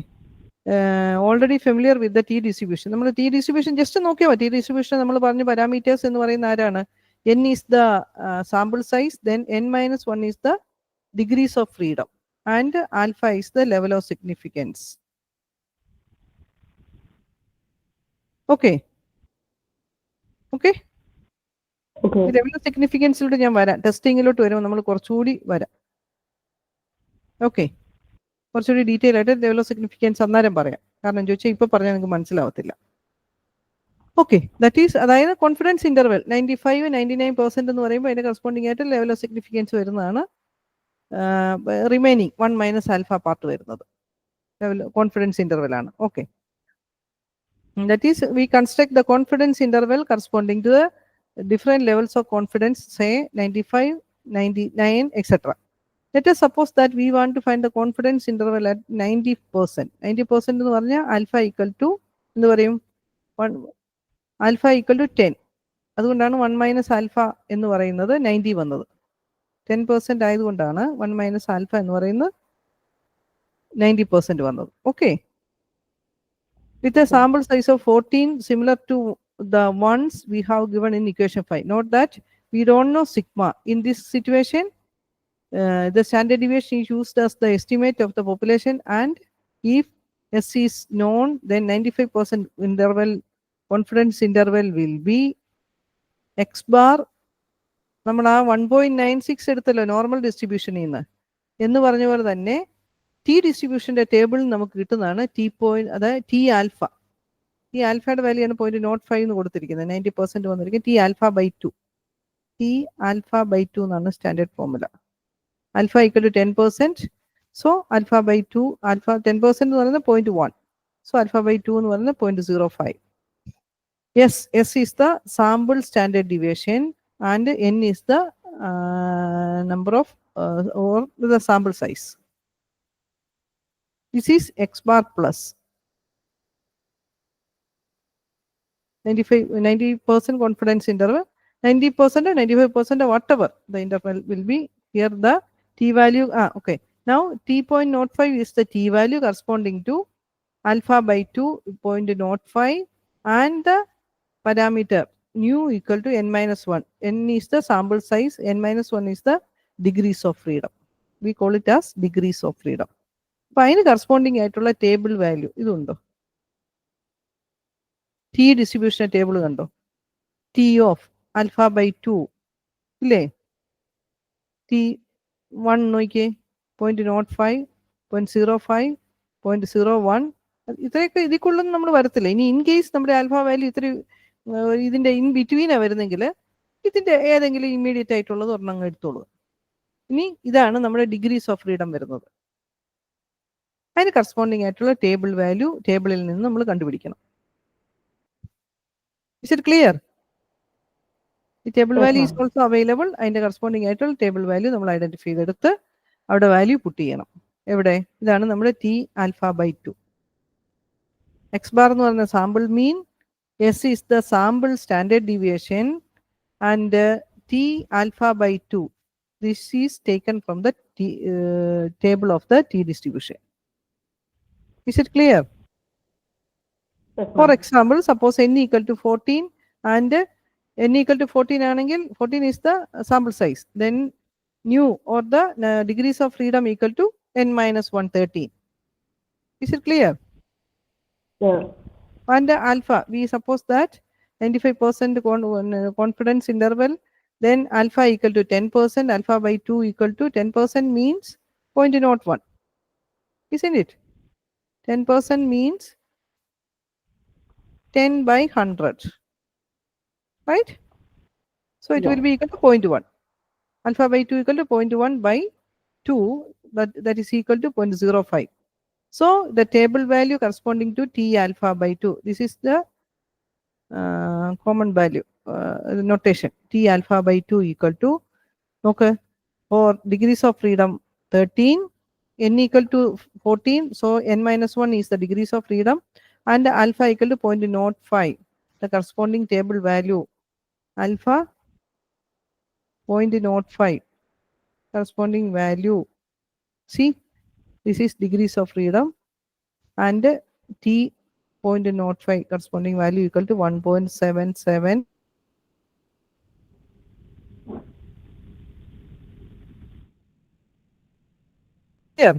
already familiar with the T distribution. നമ്മൾ T distribution just നോക്കിയാൽ മതി. T distribution നമ്മൾ പറഞ്ഞ പാരാമീറ്റേഴ്സ് എന്ന് പറയുന്ന ആരാണ്? n is the sample size, then n minus 1 is the degrees of freedom, and alpha is the level of significance. Okay. Level of സിഗ്നിഫിക്കൻസിലൂടെ ഞാൻ വരാം, ടെസ്റ്റിങ്ങിലോട്ട് വരുമ്പോൾ നമ്മൾ കുറച്ചുകൂടി വരാം. ഓക്കെ, കുറച്ചുകൂടി ഡീറ്റെയിൽ ആയിട്ട് ലെവൽ ഓഫ് സിഗ്നിഫിക്കൻസ് അന്നേരം പറയാം. കാരണം ചോദിച്ചാൽ ഇപ്പൊ പറഞ്ഞാൽ നിങ്ങൾക്ക് മനസ്സിലാവത്തില്ല. ഓക്കെ, ദാറ്റ് ഈസ്, അതായത് കോൺഫിഡൻസ് ഇന്റർവെൽ 95-99% എന്ന് പറയുമ്പോൾ അതിന്റെ കറസ്പോണ്ടിങ് ആയിട്ട് ലെവൽ ഓഫ് സിഗ്നിഫിക്കൻസ് വരുന്നതാണ്. റിമൈനിങ് 1 മൈനസ് ആൽഫ പാർട്ട് വരുന്നത് ലെവൽ കോൺഫിഡൻസ് ഇന്റർവെൽ ആണ്. Okay, that is we construct the confidence interval corresponding to the different levels of confidence, say 95, 99, etc. Let us suppose that we want to find the confidence interval at 90%. 90% എന്ന് പറഞ്ഞാൽ alpha equal to എന്ത് പറയും, alpha equal to 10. അതുകൊണ്ടാണ് 1 minus alpha എന്ന് പറയുന്നത് 90 വന്നത്. 10% ആയതുകൊണ്ടാണ് 1 minus alpha എന്ന് പറയുന്നത് 90% വന്നത്. Okay, with a sample size of 14 similar to the ones we have given in equation 5. Note that we don't know sigma. In this situation, the standard deviation is used as the estimate of the population, and if S is known, then 95% interval confidence interval will be x bar. നമ്മൾ ആ 1.96 എടുത്തല്ലോ normal ഡിസ്ട്രിബ്യൂഷനിൽ നിന്ന് എന്ന് പറഞ്ഞ പോലെ തന്നെ T ഡിസ്ട്രിബ്യൂഷന്റെ table നമുക്ക് കിട്ടുന്നതാണ് T point, അതായത് ടി ആൽഫ. ടി ആൽഫയുടെ വാല്യൂ ആണ് 0.05 എന്ന് കൊടുത്തിരിക്കുന്നത്. 90% വന്നിരിക്കും T alpha by 2. T alpha by 2 എന്നാണ് standard formula. Alpha equal to 10%. So alpha by 2, alpha 10% എന്ന് പറയുന്നത് 0.1. സോ ആൽഫ ബൈ 2 എന്ന് പറയുന്നത് 0.05. Yes, S is the sample standard deviation and n is the number of or the sample size. This is x bar plus 90% confidence interval, 90% or 95% or whatever the interval will be. Here the t value, okay, now t.05 is the t value corresponding to alpha by 2 0.05 and the parameter nu equal to n minus 1. N is the sample size, n minus 1 is the degrees of freedom. We call it as degrees of freedom. അപ്പോൾ അതിന് corresponding ആയിട്ടുള്ള table value ഇതുണ്ടോ? T distribution table കണ്ടോ? T of alpha by 2 ഇല്ലേ? T 1 നോക്കിയേ 0.05, 0.05, 0.01 ഇത്രയൊക്കെ ഇതിക്കുള്ളൊന്നും നമ്മൾ വരത്തില്ല. ഇനി ഇൻ കേസ് നമ്മുടെ ആൽഫ വാല്യൂ ഇത്ര ഇതിന്റെ ഇൻ ബിറ്റ്വീനാണ് വരുന്നെങ്കിൽ ഇതിന്റെ ഏതെങ്കിലും ഇമ്മീഡിയറ്റ് ആയിട്ടുള്ളത് ഒരെണ്ണം അങ്ങ് എടുത്തോളൂ. ഇനി ഇതാണ് നമ്മുടെ ഡിഗ്രീസ് ഓഫ് ഫ്രീഡം വരുന്നത്. അതിന് കറസ്പോണ്ടിങ് ആയിട്ടുള്ള ടേബിൾ വാല്യൂ ടേബിളിൽ നിന്ന് നമ്മൾ കണ്ടുപിടിക്കണം. Is it clear? ഈ table value is also available. അതിന്റെ കറസ്പോണ്ടിങ് ആയിട്ടുള്ള ടേബിൾ വാല്യൂ നമ്മൾ ഐഡന്റിഫൈ ചെയ്തെടുത്ത് അവിടെ വാല്യൂ പുട്ട് ചെയ്യണം. എവിടെ? ഇതാണ് നമ്മുടെ t alpha by 2. X bar എന്ന് പറയുന്ന sample mean, s is the sample standard deviation and t alpha by 2 this is taken from the table of the T distribution. Is it clear? Yes, For example, suppose n equal to 14 and n equal to 14 anengil 14 is the sample size, then nu or the degrees of freedom equal to n minus 113. Is it clear? Yeah. And alpha, we suppose that 95% confidence interval, then alpha equal to 10%, alpha by 2 equal to 10% means 0.01, isn't it? 10% means 10 by 100, right? So it will be equal to 0.1. Alpha by 2 equal to 0.1 by 2, that is equal to 0.05. So the table value corresponding to T alpha by 2, this is the common value notation. T alpha by 2 equal to, okay, for degrees of freedom 13, n equal to 14, so n minus 1 is the degrees of freedom, and alpha equal to 0.05, the corresponding table value alpha 0.05 corresponding value. See, this is degrees of freedom, and T 0.05 corresponding value equal to 1.77. Here.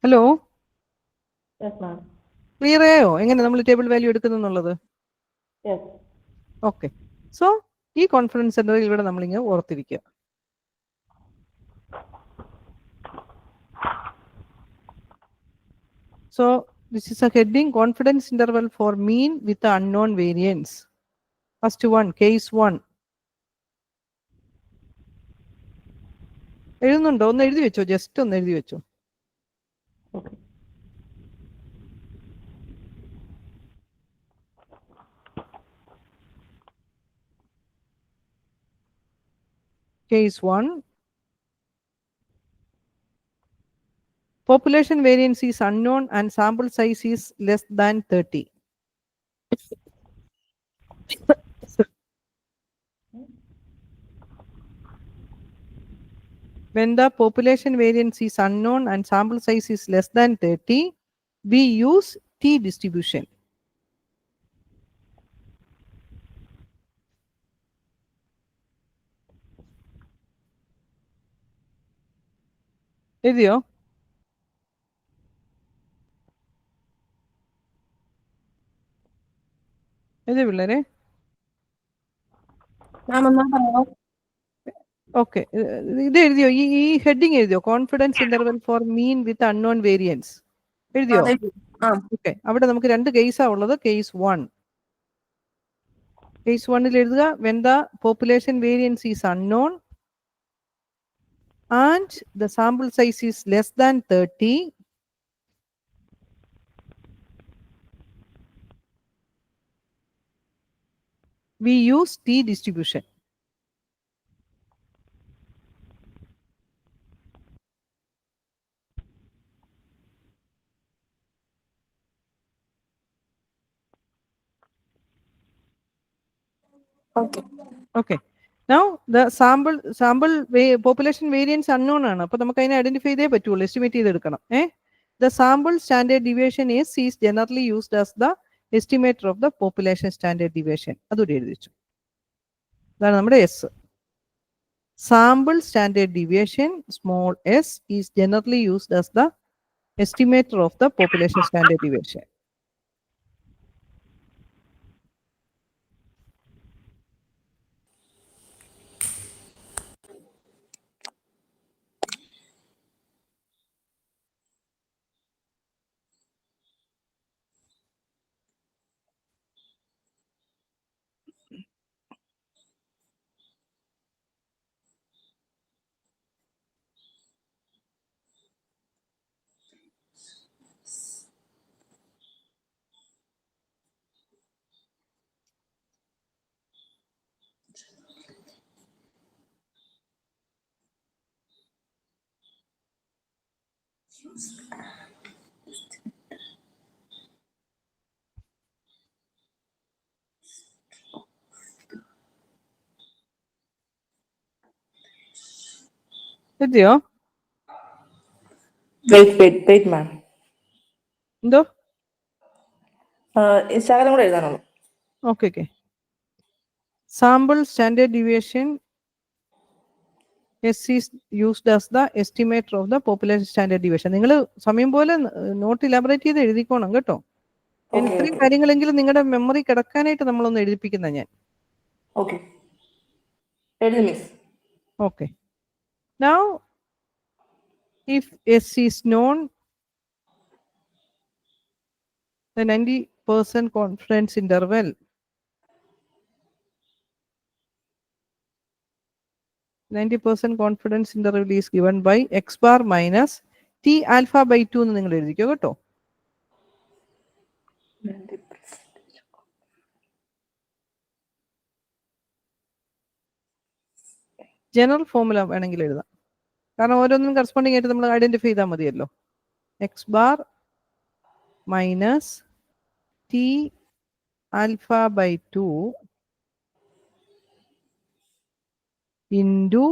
Hello, Yes, ma'am. Clear ആയോ എങ്ങനെ നമ്മൾ table value എടുക്കുന്നുള്ളത്? Yes. Okay. So ഈ confidence സെന്ററിൽ ഇവിടെ നമ്മളിങ്ങനെ ഓർത്തിരിക്കുക. So this is a heading, confidence interval for mean with the unknown variance. First one, case 1. എഴുതുന്നുണ്ടോ? ഒന്ന് എഴുതി വെച്ചോ, ജസ്റ്റ് ഒന്ന് എഴുതി വെച്ചോ. Okay. Case 1. Population variance is unknown and sample size is less than 30. When the population variance is unknown and sample size is less than 30, we use T distribution. എഴുതിയോ? എഴുതിയോ പിള്ളേരെ? Okay, ഇത് എഴുതിയോ? ഈ ഹെഡിങ് എഴുതിയോ? Confidence interval for mean with unknown variance എഴുതിയോ? Okay, അവിടെ നമുക്ക് രണ്ട് കേസാ ഉള്ളത്. കേസ് 1. കേസ് 1ൽ എഴുതുക, when the population variance is unknown and the sample size is less than 30, we use T distribution. Okay. Okay. Now the population variance unknown ആണ്. അപ്പോൾ നമുക്ക് അതിനെ ഐഡന്റിഫൈ ചെയ്തേ പറ്റുള്ളൂ, എസ്റ്റിമേറ്റ് ചെയ്തെടുക്കണം. The sample standard deviation is generally used as the estimator of the population standard deviation. അതുകൂടി എഴുതി വെച്ചു. അതാണ് നമ്മുടെ S. Sample standard deviation small s is generally used as the estimator of the population standard deviation. എത്തിയോ? Wait ma'am. എന്തോ? ശകലം കൂടെ എഴുതാനുള്ളൂ. Okay. Sample standard deviation S is used as the estimator of the population standard deviation. നിങ്ങൾ സമയം പോലെ not elaborate ചെയ്ത് എഴുതിക്കോണം കേട്ടോ. ഇത്രയും കാര്യങ്ങളെങ്കിലും നിങ്ങളുടെ മെമ്മറി കിടക്കാനായിട്ട് നമ്മളൊന്ന് എഴുതിപ്പിക്കുന്ന ഞാൻ. Okay. Now if S is known, the 90% confidence interval is given by x bar minus t alpha by 2 എന്ന് നിങ്ങൾ എഴുതിക്കോ കേട്ടോ. ജനറൽ ഫോർമുല വേണമെങ്കിൽ എഴുതാം, കാരണം ഓരോന്നും കറസ്പോണ്ടിങ് ആയിട്ട് നമ്മൾ ഐഡന്റിഫൈ ചെയ്താൽ മതിയല്ലോ. X bar minus T alpha by 2 into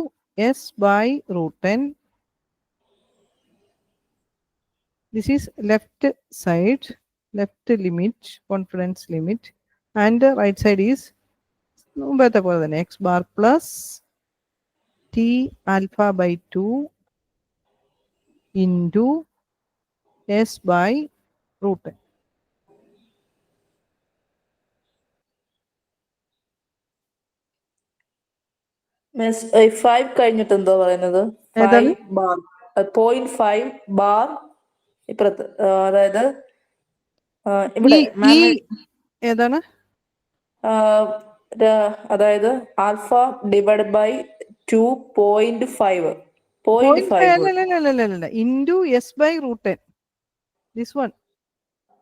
s by root 10. This is left side, left limit, confidence limit, and the right side is x bar plus t alpha by 2 into s by root 10. Miss 5 കഴിഞ്ഞിട്ട് എന്തോ പറയുന്നത്? 0.5 bar ഇപ്പുറത്ത്, അതായത് ഇവിടെ ഏതാണ്? അതായത് alpha divide by 2.5 into s by root 10. This one.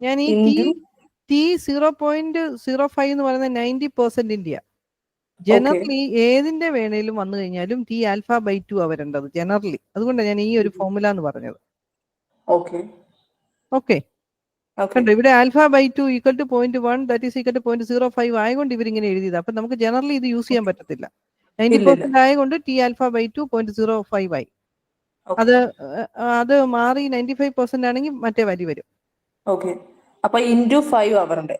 ഞാൻ ഈ t 0.05 എന്ന് പറയുന്നത് 90% ഇന്ത്യ. ജനറലി ഏതിന്റെ വേണേലും വന്നു കഴിഞ്ഞാലും ടി ആൽഫ ബൈ 2 ആ വരേണ്ടത് ജനറലി. അതുകൊണ്ടാണ് ഞാൻ ഈ ഒരു ഫോർമുല എന്ന് പറഞ്ഞത്. ഓക്കെ കണ്ടോ, ഇവിടെ alpha by 2 equal to 0.1 that is equal to 0.05 ആയതുകൊണ്ട് ഇവരിങ്ങനെ എഴുതിയത്. അപ്പൊ നമുക്ക് ജനറലി ഇത് യൂസ് ചെയ്യാൻ പറ്റത്തില്ല. 90% ആയതുകൊണ്ട് ടി ആൽഫ ബൈ 2 0.05 ആയി. അത് മാറി 95% ആണെങ്കിൽ മറ്റേ വാല്യൂ വരും. അപ്പൊ ഇൻറ്റു 5 ആവണ്ടേ?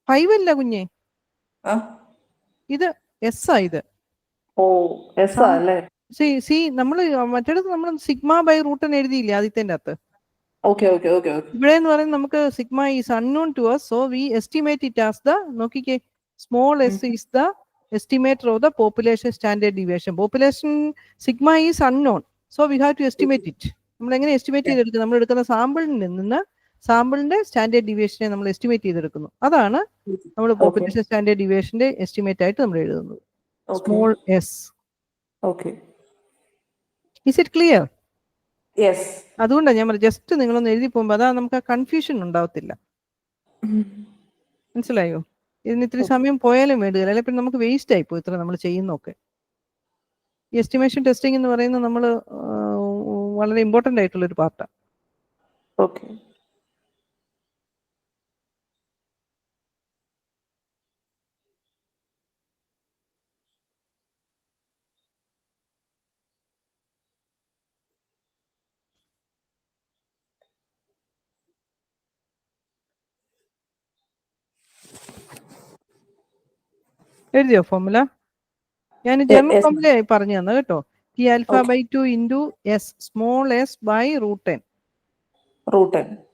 5 അല്ല കുഞ്ഞെ, ഇത് എസ് ആ. ഇത് സി നമ്മൾ മറ്റേടത്ത് നമ്മൾ സിഗ്മ ബൈ റൂട്ട് എഴുതിയില്ലേ ആദ്യത്തിന്റെ അകത്ത്. ഇവിടെ എന്ന് പറയുന്നത് നമുക്ക് sigma is unknown to us, so we estimate it as the, നോക്കിക്കേ, small s is the estimator of the population standard deviation. Population sigma is unknown, so we have to estimate it. നമ്മൾ എങ്ങനെ estimate ചെയ്തെടുക്കും? നമ്മൾ എടുക്കുന്ന സാമ്പിളിൽ നിന്ന് സാമ്പിളിന്റെ standard ഡീവിയേഷനെ നമ്മൾ estimate ചെയ്തെടുക്കുന്നു. അതാണ് നമ്മൾ പോപ്പുലേഷൻ സ്റ്റാൻഡേർഡ് ഡീവിയേഷന്റെ എസ്റ്റിമേറ്റ് ആയിട്ട് നമ്മൾ എഴുതുന്നത്, small S. Is it clear? അതുകൊണ്ടാണ് ഞാൻ പറഞ്ഞത് ജസ്റ്റ് നിങ്ങളൊന്ന് എഴുതി പോകുമ്പോൾ അതാ നമുക്ക് ആ കൺഫ്യൂഷൻ ഉണ്ടാവത്തില്ല. മനസ്സിലായോ? ഇതിന് ഇത്തിരി സമയം പോയാലും വേണ്ടുകയില്ല, അല്ലെ പിന്നെ നമുക്ക് വേസ്റ്റ് ആയിപ്പോ ഇത്ര നമ്മൾ ചെയ്യുന്നൊക്കെ. ഈ എസ്റ്റിമേഷൻ ടെസ്റ്റിംഗ് എന്ന് പറയുന്നത് നമ്മൾ വളരെ ഇമ്പോർട്ടൻ്റ് ആയിട്ടുള്ള ഒരു പാർട്ടാണ്. എഴുതിയോ ഫോർമുല? ഞാൻ ജനറൽ ഫോർമുല പറഞ്ഞു തന്നെ കേട്ടോ. T alpha by 2 into S small S by root 10.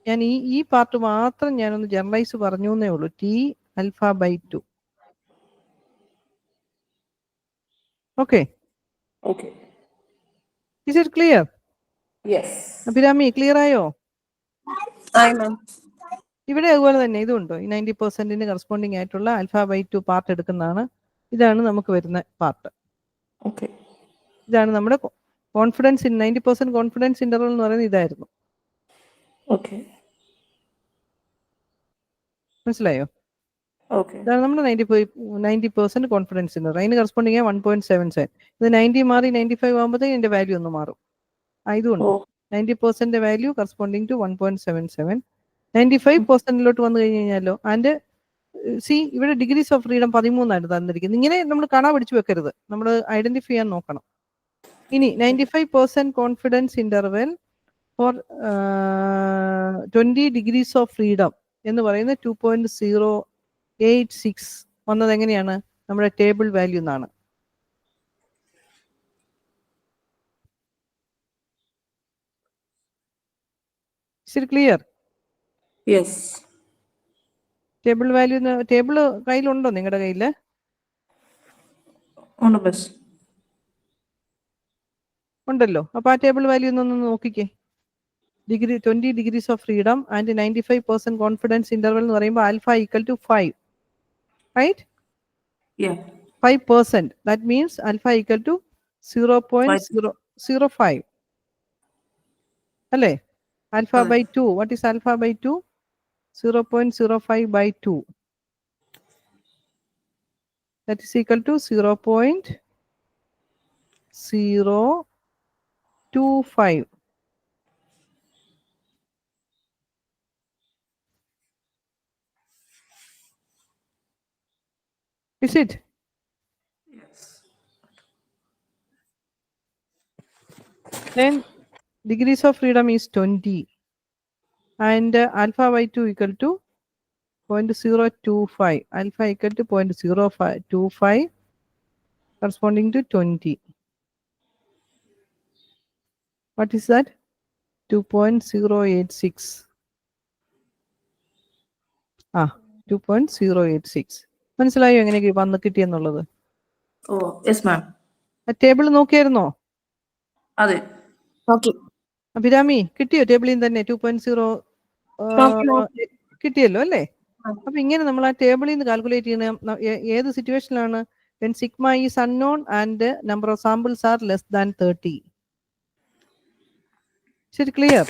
ഞാൻ ഈ പാർട്ട് മാത്രം ഞാനൊന്ന് ജനറലൈസ് പറഞ്ഞു എന്നേ ഉള്ളൂ. T alpha by 2. Okay, is it clear? Abhirami clear ആയോ? ഇവിടെ അതുപോലെ തന്നെ ഇതുണ്ടോ? ഈ 90% കറസ്പോണ്ടിങ് ആയിട്ടുള്ള ആൽഫ ബൈ 2 പാർട്ട് എടുക്കുന്നതാണ്. ഇതാണ് നമുക്ക് വരുന്ന പാർട്ട്. ഇതാണ് നമ്മുടെ കോൺഫിഡൻസ് 90% കോൺഫിഡൻസ് ഇന്റർവൽ എന്ന് പറയുന്നത് ഇതായിരുന്നു. മനസ്സിലായോ? ഇതാണ് നമ്മുടെ 90% കോൺഫിഡൻസ് ഇന്റർവൽ. അതിന് കറസ്പോണ്ടിങ് 1.77. ഇത് 90 മാറി 95 ആകുമ്പോഴത്തേക്ക് ഇതിന്റെ വാല്യൂ ഒന്ന് മാറും. ആയതുകൊണ്ട് 90% വാല്യൂ കറസ്പോണ്ടിങ് ടു 1.77. 95%ലോട്ട് വന്നു കഴിഞ്ഞാലോ ആൻഡ് സി ഇവിടെ ഡിഗ്രീസ് ഓഫ് ഫ്രീഡം 13 തന്നിരിക്കുന്നത്. ഇങ്ങനെ നമ്മൾ കാണാൻ പഠിച്ചു വെക്കരുത്, നമ്മൾ ഐഡന്റിഫൈ ചെയ്യാൻ നോക്കണം. ഇനി 95% confidence interval for 20 degrees of freedom എന്ന് പറയുന്നത് 2.086 വന്നത് എങ്ങനെയാണ്? നമ്മുടെ ടേബിൾ വാല്യൂ എന്നാണ്. Is it clear? Yes. Table value table കയ്യിലുണ്ടോ നിങ്ങളുടെ കയ്യിൽ? ഉണ്ടല്ലോ. അപ്പൊ ആ ടേബിൾ വാല്യൂ ഒന്ന് നോക്കിക്കേ. 20 degrees of freedom and 95% confidence interval എന്ന് പറയുമ്പോൾ alpha equal to 5, right? 5%. That means alpha equal to 0.005 അല്ലേ? Alpha by 2. What is alpha by 2? 0.05 by 2. That is equal to 0.025. Is it? Yes. Then degrees of freedom is 20 and alpha by 2 equal to 0.025. Alpha equal to 0.025 corresponding to 20. What is that? 2.086. 2.086. മനസ്സിലായോ എങ്ങനെയൊക്കെ വന്ന് കിട്ടിയെന്നുള്ളത്? Yes ma'am. ആ table നോക്കിയായിരുന്നോ? അതെ. Okay. Abhirami കിട്ടിയോ? ടേബിളിൽ നിന്ന് തന്നെ 2.0 കിട്ടിയല്ലോ അല്ലേ? അപ്പൊ ഇങ്ങനെ നമ്മൾ ആ ടേബിളിൽ നിന്ന് കാൽക്കുലേറ്റ് ചെയ്യുന്ന ഏത് സിറ്റുവേഷനിലാണ്? when sigma is unknown and number of samples are less than 30. Is it clear?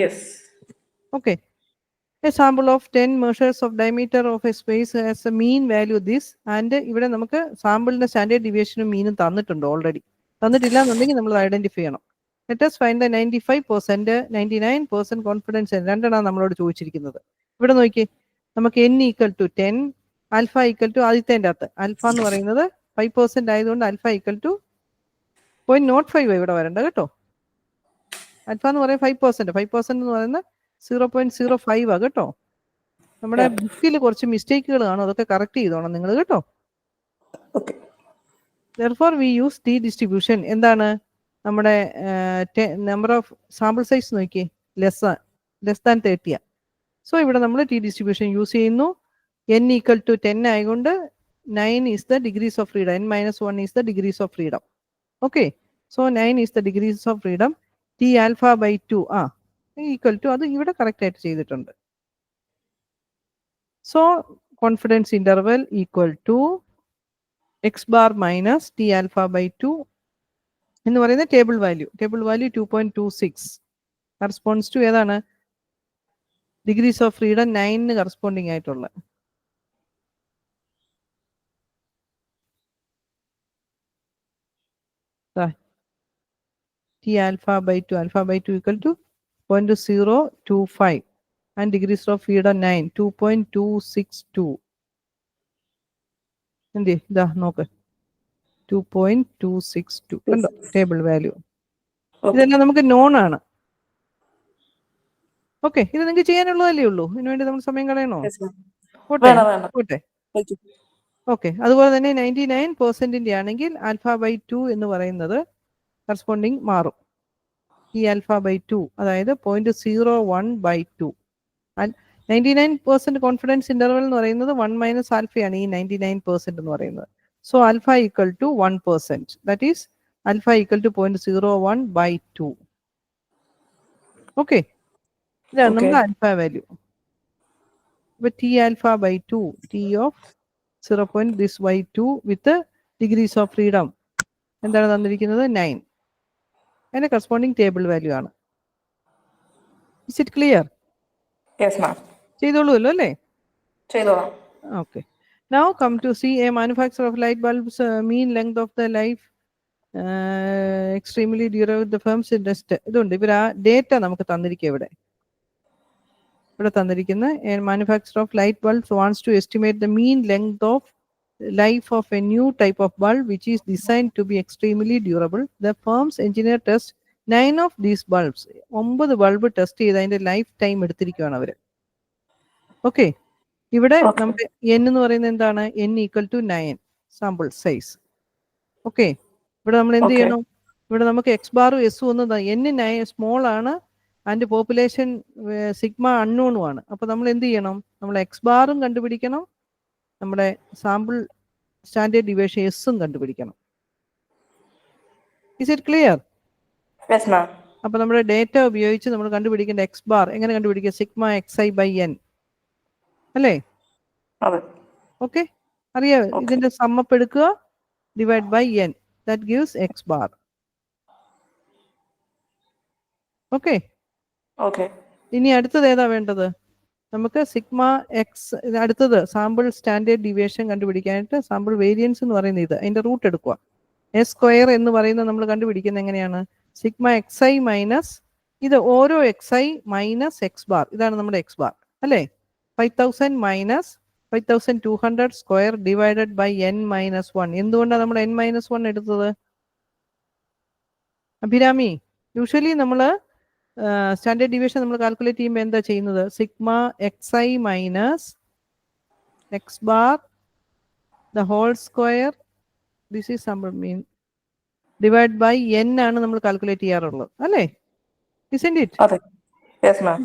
Yes. Okay. A sample of 10 measures of diameter of a space has a mean value this and ഇവിടെ നമുക്ക് സാമ്പിളിന്റെ standard ഡിവിയേഷനും മീനും തന്നിട്ടുണ്ട് already. തന്നിട്ടില്ല എന്നുണ്ടെങ്കിൽ നമ്മൾ identify ചെയ്യണം. Let us find the 95%, 99% confidence രണ്ടെണ്ണം നമ്മളോട് ചോദിച്ചിരിക്കുന്നത്. ഇവിടെ നോക്കി നമുക്ക് n equal to 10, alpha equal to ആദ്യത്തേൻ്റെ അകത്ത് ആൽഫ എന്ന് പറയുന്നത് 5% ആയതുകൊണ്ട് ആൽഫ ഈക്വൽ ടു 0.05 ഇവിടെ വരേണ്ട കേട്ടോ. ആൽഫ എന്ന് പറയുന്നത് 5%, 5% എന്ന് പറയുന്നത് 0.05 കേട്ടോ. നമ്മുടെ ബുക്കിൽ കുറച്ച് മിസ്റ്റേക്കുകൾ കാണും, അതൊക്കെ കറക്റ്റ് ചെയ്തോണം നിങ്ങൾ കേട്ടോ. Therefore we use T distribution. എന്താണ് നമ്മുടെ നമ്പർ ഓഫ് സാമ്പിൾ സൈസ് നോക്കി ലെസ് ദാൻ 30. സോ ഇവിടെ നമ്മൾ ടി ഡിസ്ട്രിബ്യൂഷൻ യൂസ് ചെയ്യുന്നു. n ഈക്വൽ ടു 10 ആയതുകൊണ്ട് 9 is the degrees of freedom, n-1 is the degrees of freedom. Okay, so 9 is the degrees of freedom. T alpha by 2 equal to അത് ഇവിടെ correct ആയിട്ട് ചെയ്തിട്ടുണ്ട്. So confidence interval equal to x bar minus T alpha by 2 എന്ന് പറയുന്ന table value 2.26 corresponds to ഏതാണ്? Degrees of freedom 9 corresponding ആയിട്ടുള്ള. T alpha by 2 equal to 0.025 and degrees of freedom 9 2.262. എന്ത് ഇതാ നോക്ക് 2.262 കണ്ടോ ടേബിൾ വാല്യൂ. ഇതെല്ലാം നമുക്ക് നോൺ ആണ്. ഓക്കെ, ഇത് നിങ്ങൾക്ക് ചെയ്യാനുള്ളതല്ലേ ഉള്ളൂ, ഇതിനുവേണ്ടി നമ്മൾ സമയം കളയണോ? പോട്ടെ. ഓക്കെ, അതുപോലെ തന്നെ 99% ആണെങ്കിൽ ആൽഫ ബൈ 2 എന്ന് പറയുന്നത് കറസ്പോണ്ടിങ് മാറും. ഈ ആൽഫ ബൈ 2 അതായത് 0.01 by 2. 99% കോൺഫിഡൻസ് ഇന്റർവൽ എന്ന് പറയുന്നത് 1 മൈനസ് ആൽഫയാണ് ഈ 99% എന്ന് പറയുന്നത്. So alpha equal to 1%, that is alpha equal to 0.01 by 2. Okay, ഇതാണ് നമ്മുടെ ആൽഫ വാല്യൂ. ഇപ്പൊ t alpha by 2, t of 0.2 with degrees of freedom എന്താണ് തന്നിരിക്കുന്നത്? 9. അതിന്റെ കറസ്പോണ്ടിങ് ടേബിൾ വാല്യൂ ആണ്. Is it clear? ചെയ്തോളൂല്ലോ അല്ലേ? Okay. Now come to see a manufacturer of light bulbs mean length of the life extremely durable the firm's interest ഇതുണ്ട്. ഇവർ ആ data നമുക്ക് തന്നിരിക്കുക ഇവിടെ തന്നിരിക്കുന്ന manufacture of light bulbs wants to estimate the mean length of life of a new type of bulb which is designed to be extremely durable. The firm's engineer test 9 of these bulbs. 9 bulb test ചെയ്ത് അതിന്റെ life time എടുത്തിരിക്കുകയാണ് അവര്. Okay, ഇവിടെ നമുക്ക് n എന്ന് പറയുന്നത് എന്താണ്? n equal to 9 sample size. ഓക്കെ, ഇവിടെ നമ്മൾ എന്ത് ചെയ്യണം? ഇവിടെ നമുക്ക് എക്സ് ബാറും എസും ഒന്നും n 9 സ്മോൾ ആണ് ആൻഡ് പോപ്പുലേഷൻ സിഗ്മ അൺനോണും ആണ്. അപ്പൊ നമ്മൾ എന്ത് ചെയ്യണം? നമ്മൾ എക്സ് ബാറും കണ്ടുപിടിക്കണം, നമ്മുടെ സാമ്പിൾ സ്റ്റാൻഡേർഡ് ഡീവിയേഷൻ എസും കണ്ടുപിടിക്കണം. Is it clear? അപ്പൊ നമ്മുടെ ഡേറ്റ ഉപയോഗിച്ച് നമ്മൾ കണ്ടുപിടിക്കേണ്ട എക്സ് ബാർ എങ്ങനെ കണ്ടുപിടിക്കുക? Sigma X i by n അല്ലേ? ഓക്കെ, അറിയാം. ഇതിന്റെ സമ്മപ്പ് എടുക്കുക, divide by n, that gives x bar. Okay, ഇനി അടുത്തത് ഏതാ വേണ്ടത്? നമുക്ക് സിഗ്മ എക്സ്, അടുത്തത് സാമ്പിൾ സ്റ്റാൻഡേർഡ് ഡീവിയേഷൻ കണ്ടുപിടിക്കാനായിട്ട് സാമ്പിൾ വേരിയൻസ് എന്ന് പറയുന്നത് ഇത്, അതിന്റെ റൂട്ട് എടുക്കുക. എസ് സ്ക്വയർ എന്ന് പറയുന്നത് നമ്മൾ കണ്ടുപിടിക്കുന്നത് എങ്ങനെയാണ്? സിഗ്മ എക്സ് ഐ മൈനസ് ഇത് ഓരോ X I minus X bar, ഇതാണ് നമ്മുടെ എക്സ് ബാർ അല്ലേ? 5000 minus 5200 square divided by N minus 1. എന്തുകൊണ്ടാണ് നമ്മൾ എൻ മൈനസ് 1 എടുത്തത്? അഭിരാമി, യൂഷ്വലി നമ്മൾ സ്റ്റാൻഡേർഡ് ഡീവിയേഷൻ നമ്മൾ കാൽക്കുലേറ്റ് ചെയ്യുമ്പോൾ എന്താ ചെയ്യുന്നത്? Sigma X I minus X bar the whole square, this is sample mean, divide by N ആണ് നമ്മൾ കാൽക്കുലേറ്റ് ചെയ്യാറുള്ളത് അല്ലേ? Isn't it?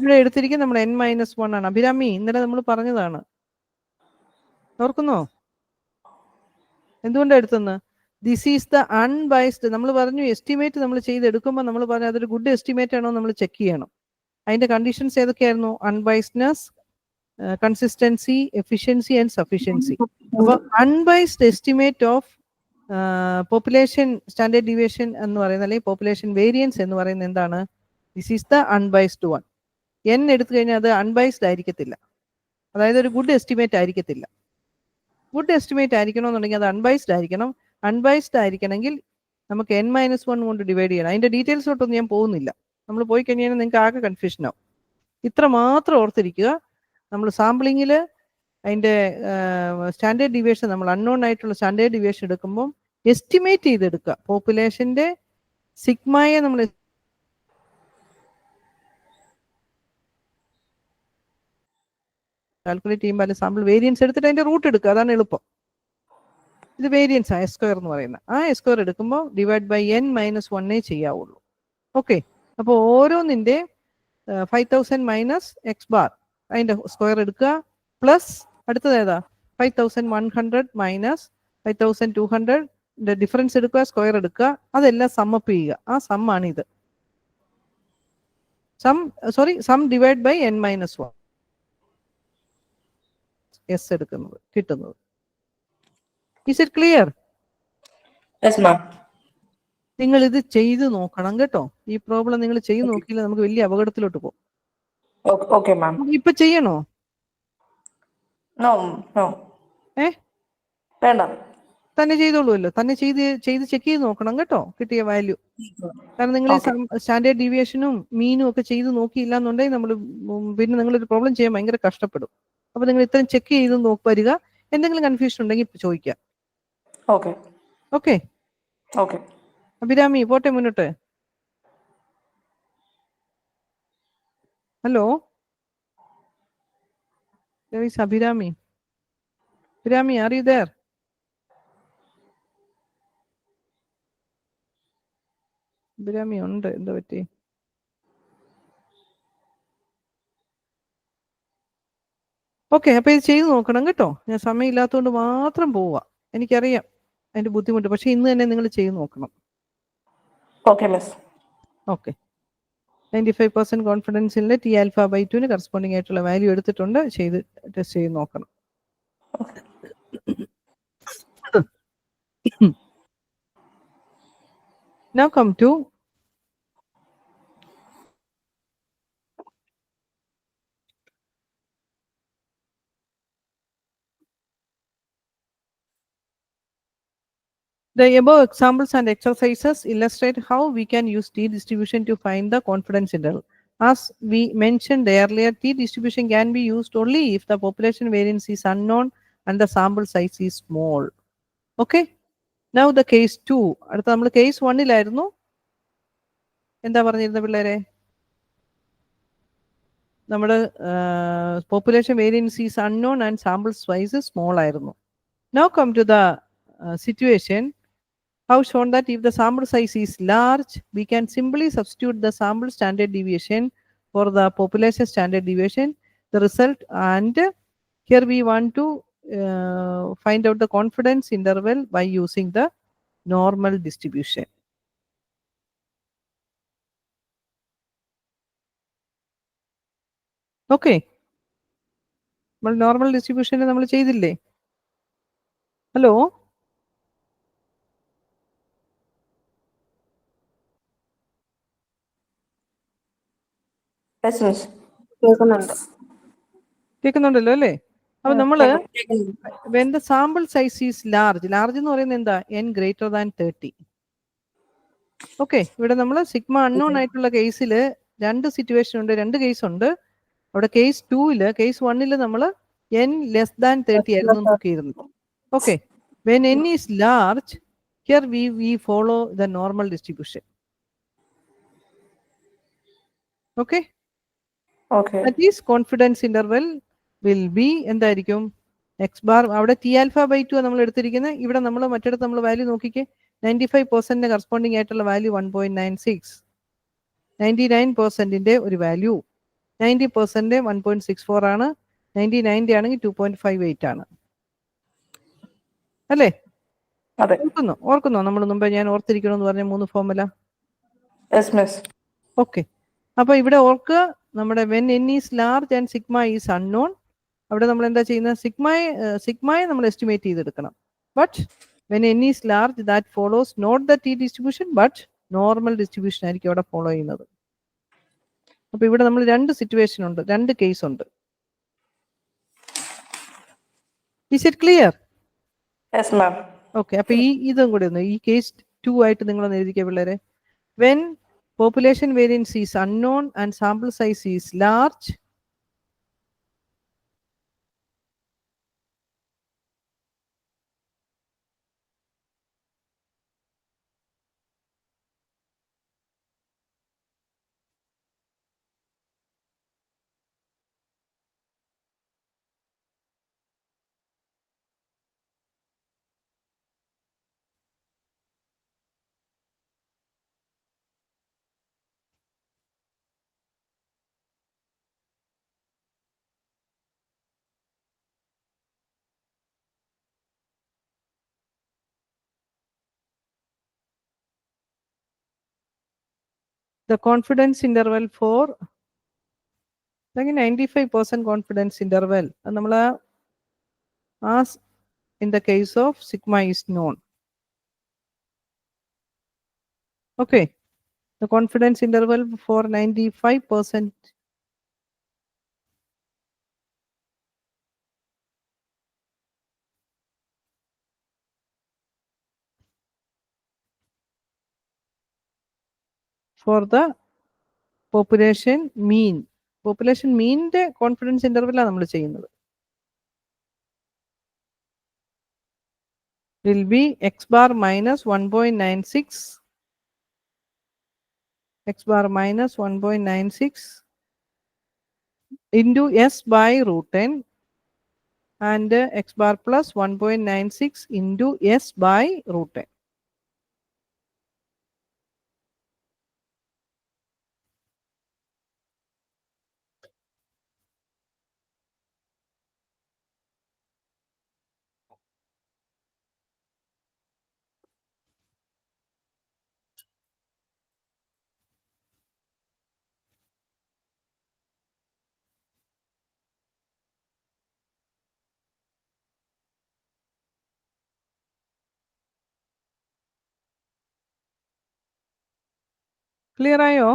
ഇവിടെ എടുത്തിരിക്കും നമ്മൾ എൻ മൈനസ് 1 ആണ്. അഭിരാമി, ഇന്നലെ നമ്മൾ പറഞ്ഞതാണ്, ഓർക്കുന്നോ? എന്തുകൊണ്ടാണ് എടുത്തെന്ന്? This is the unbiased. നമ്മൾ പറഞ്ഞു എസ്റ്റിമേറ്റ് നമ്മൾ ചെയ്തെടുക്കുമ്പോൾ നമ്മൾ പറഞ്ഞു അതൊരു ഗുഡ് എസ്റ്റിമേറ്റ് ആണോ നമ്മൾ ചെക്ക് ചെയ്യണം. അതിന്റെ കണ്ടീഷൻസ് ഏതൊക്കെയായിരുന്നു? Unbiasedness, consistency, efficiency and sufficiency. അപ്പോൾ unbiased estimate of population standard deviation എന്ന് പറയുന്നത്, അല്ലെങ്കിൽ പോപ്പുലേഷൻ വേരിയൻസ് എന്ന് പറയുന്നത് എന്താണ്? This is the unbiased one. N എടുത്തു കഴിഞ്ഞാൽ അത് അൺബൈസ്ഡ് ആയിരിക്കത്തില്ല, അതായത് ഒരു ഗുഡ് എസ്റ്റിമേറ്റ് ആയിരിക്കത്തില്ല. ഗുഡ് എസ്റ്റിമേറ്റ് ആയിരിക്കണമെന്നുണ്ടെങ്കിൽ അത് അൺബൈസ്ഡ് ആയിരിക്കണം. അൺബൈസ്ഡ് ആയിരിക്കണമെങ്കിൽ നമുക്ക് n മൈനസ് 1 കൊണ്ട് ഡിവൈഡ് ചെയ്യണം. അതിന്റെ ഡീറ്റെയിൽസോട്ടൊന്നും ഞാൻ പോകുന്നില്ല, നമ്മൾ പോയി കഴിഞ്ഞാൽ നിങ്ങൾക്ക് ആകെ കൺഫ്യൂഷൻ ആവും. ഇത്ര മാത്രം ഓർത്തിരിക്കുക, നമ്മൾ സാമ്പിളിങ്ങിൽ അതിന്റെ സ്റ്റാൻഡേർഡ് ഡീവിയേഷൻ, നമ്മൾ അൺനോൺ ആയിട്ടുള്ള സ്റ്റാൻഡേർഡ് ഡീവിയേഷൻ എടുക്കുമ്പോൾ എസ്റ്റിമേറ്റ് ചെയ്തെടുക്കുക. പോപ്പുലേഷന്റെ സിഗ്മയെ നമ്മൾ കാൽക്കുലേറ്റ് ചെയ്യുമ്പോൾ അതിൽ സാമ്പിൾ വേരിയൻസ് എടുത്തിട്ട് അതിന്റെ റൂട്ട് എടുക്കുക, അതാണ് എളുപ്പം. ഇത് വേരിയൻസ് ആ എസ് സ്ക്വയർ എന്ന് പറയുന്നത്. ആ എസ് സ്ക്വയർ എടുക്കുമ്പോൾ ഡിവൈഡ് ബൈ എൻ മൈനസ് 1 ചെയ്യാവുള്ളൂ. ഓക്കെ, അപ്പോൾ ഓരോന്നിന്റെ 5000 മൈനസ് എക്സ് ബാർ അതിന്റെ സ്ക്വയർ എടുക്കുക, പ്ലസ് അടുത്തത് ഏതാ? 5100 മൈനസ് 5200 ഡിഫറൻസ് എടുക്കുക, സ്ക്വയർ എടുക്കുക, അതെല്ലാം സമ്മപ്പ് ചെയ്യുക. ആ സം ആണ് ഇത്. Sum divide by N minus 1 S എടുക്കുന്നത് കിട്ടുന്നത്. Is it clear? Yes, ma'am. നിങ്ങൾ ഇത് ചെയ്ത് നോക്കണം കേട്ടോ. ഈ പ്രോബ്ലം നിങ്ങൾ ചെയ്ത് നോക്കിയില്ല നമുക്ക് വലിയ അപകടത്തിലോട്ട് പോകും. Okay, ma'am. ഇപ്പൊ ചെയ്യണോ? No. വേണ്ട, തന്നെ ചെയ്തോളൂല്ലോ. തന്നെ ചെയ്ത് ചെക്ക് ചെയ്ത് നോക്കണം കേട്ടോ, കിട്ടിയ വാല്യൂ. കാരണം നിങ്ങൾ സ്റ്റാൻഡേർഡ് ഡീവിയേഷനും മീനും ഒക്കെ ചെയ്ത് നോക്കിയില്ല എന്നുണ്ടെങ്കിൽ നമ്മൾ പിന്നെ നിങ്ങളൊരു പ്രോബ്ലം ചെയ്യാൻ ഭയങ്കര കഷ്ടപ്പെടും. അപ്പൊ നിങ്ങൾ ഇത്രയും ചെക്ക് ചെയ്ത് വരിക. എന്തെങ്കിലും കൺഫ്യൂഷൻ ഉണ്ടെങ്കിൽ ചോദിക്കാം. ഓക്കെ. അഭിരാമി പോട്ടെ മുന്നോട്ട്. Hello, Abhirami. Abhirami, are you there? Abhirami ഉണ്ട്, എന്താ പറ്റി? ഓക്കെ, അപ്പൊ ഇത് ചെയ്ത് നോക്കണം കേട്ടോ. ഞാൻ സമയമില്ലാത്തതുകൊണ്ട് മാത്രം പോവുക. എനിക്കറിയാം അതിന്റെ ബുദ്ധിമുട്ട്, പക്ഷെ ഇന്ന് തന്നെ നിങ്ങൾ ചെയ്ത് നോക്കണം. ഓക്കെ, 95% കോൺഫിഡൻസിൽ ടി ആൽഫ ബൈ 2 കറസ്പോണ്ടിങ് ആയിട്ടുള്ള വാല്യൂ എടുത്തിട്ടുണ്ട്. ചെയ്ത് ടെസ്റ്റ് ചെയ്ത് നോക്കണം. Now come to The above examples and exercises illustrate how we can use t distribution to find the confidence interval. As we mentioned earlier, t distribution can be used only if the population variance is unknown and the sample size is small. Okay. Now the case 2. അടുത്ത നമ്മൾ case 1-ലായിരുന്നു. എന്താ പറഞ്ഞിരുന്ന പിള്ളേരെ? നമ്മുടെ population variance is unknown and sample size is small ആയിരുന്നു. Now come to the situation. How shown that if the sample size is large, we can simply substitute the sample standard deviation for the population standard deviation, the result, and here we want to find out the confidence interval by using the normal distribution. Okay. Normal distribution നമ്മൾ ചെയ്തില്ലേ? Hello? കേൾക്കുന്നുണ്ടല്ലോ അല്ലേ? അപ്പൊ നമ്മള് when the sample size is large എന്ന് പറയുന്നത് എന്താ? n greater than 30. Okay, ഇവിടെ നമ്മൾ സിഗ്മ അൺനോൺ ആയിട്ടുള്ള കേസിൽ രണ്ട് സിറ്റുവേഷൻ ഉണ്ട്, രണ്ട് കേസ് ഉണ്ട്. അവിടെ കേസ് 2-ല് കേസ് 1-ല് നമ്മൾ n less than 30 ആയിരുന്നു നോക്കിയിരുന്നത്. Okay, when n is large, here we follow the normal distribution. Okay, that is confidence interval will be എന്തായിരിക്കും? x bar അവിടെ t alpha by 2 നമ്മൾ എടുത്തിരിക്കുന്നത്. ഇവിടെ നമ്മൾ മറ്റിടത്ത് നമ്മൾ വാല്യൂ നോക്കിക്കേ. 95% കറസ്പോണ്ടിങ് ആയിട്ടുള്ള വാല്യൂ 1.96, 99%ന്റെ ഒരു വാല്യൂ, 90% 1.64 ആണ്, 99 ആണെങ്കിൽ 2.58 ആണ്. അല്ലേ? ഓർക്കുന്നോ നമ്മൾ മുമ്പേ ഞാൻ ഓർത്തിരിക്കണമെന്ന് പറഞ്ഞ 3 ഫോർമുല? ഓക്കെ, അപ്പൊ ഇവിടെ ഓർക്കുക, നമ്മുടെ when n is large and sigma is unknown, അവിടെ നമ്മൾ എന്താ ചെയ്യുന്നത്? സിഗ്മയെ നമ്മൾ എസ്റ്റിമേറ്റ് ചെയ്തെടുക്കണം. But when n is large, that follows not the t distribution but normal distribution ആയിരിക്കും അവിടെ ഫോളോ ചെയ്യുന്നത്. അപ്പൊ ഇവിടെ നമ്മൾ രണ്ട് സിറ്റുവേഷൻ ഉണ്ട്, രണ്ട് കേസ് ഉണ്ട്. Is it clear? Yes, ma'am. Okay, അപ്പൊ ഇതും കൂടി ഒന്ന് ഈ കേസ് 2 ആയിട്ട് നിങ്ങളൊന്ന് എഴുതിക്കുക പിള്ളേരെ. when population variance is unknown and sample size is large, the confidence interval for 95% confidence interval നമ്മൾ as in the case of sigma is known. Okay, the confidence interval for 95% for the population mean. population mean-ന്റെ confidence ഇന്റർവെല്ലാണ് നമ്മൾ ചെയ്യുന്നത്. will be x bar minus 1.96, x bar minus 1.96 into s by root 10 and x bar plus 1.96 into s by root 10. Clear ആയോ?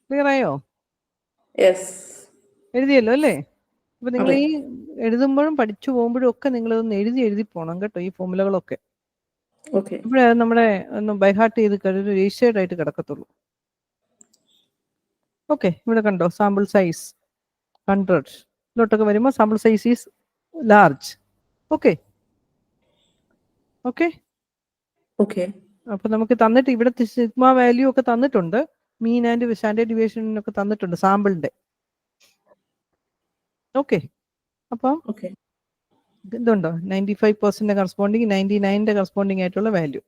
Clear ആയോ? Yes. എഴുതിയല്ലോ അല്ലേ? അപ്പൊ നിങ്ങൾ അതെ. ഈ എഴുതുമ്പോഴും പഠിച്ചു പോകുമ്പോഴും ഒക്കെ നിങ്ങൾ ഇതൊന്ന് എഴുതി പോകണം കേട്ടോ, ഈ ഫോമുലകളൊക്കെ. ഓക്കെ. അപ്പോഴേ അത് നമ്മുടെ ഒന്ന് ബൈഹാർട്ട് ചെയ്ത് കഴിഞ്ഞ് രജിസ്റ്റേർഡ് ആയിട്ട് കിടക്കത്തുള്ളൂ. ഓക്കെ, ഇവിടെ കണ്ടോ സാമ്പിൾ സൈസ് 100 ഇതോട്ടൊക്കെ വരുമ്പോൾ sample size is large. Okay okay okay. അപ്പൊ നമുക്ക് തന്നിട്ട് ഇവിടെ സിഗ്മ വാല്യൂ ഒക്കെ തന്നിട്ടുണ്ട്, മീൻ ആൻഡ് സ്റ്റാൻഡേർഡ് ഡീവിയേഷൻ ഒക്കെ തന്നിട്ടുണ്ട് സാമ്പിളിന്റെ. ഓക്കെ, അപ്പം ഓക്കെ. ഇതുണ്ടോ 95% കറസ്പോണ്ടിങ് 99 കറസ്പോണ്ടിങ് ആയിട്ടുള്ള value.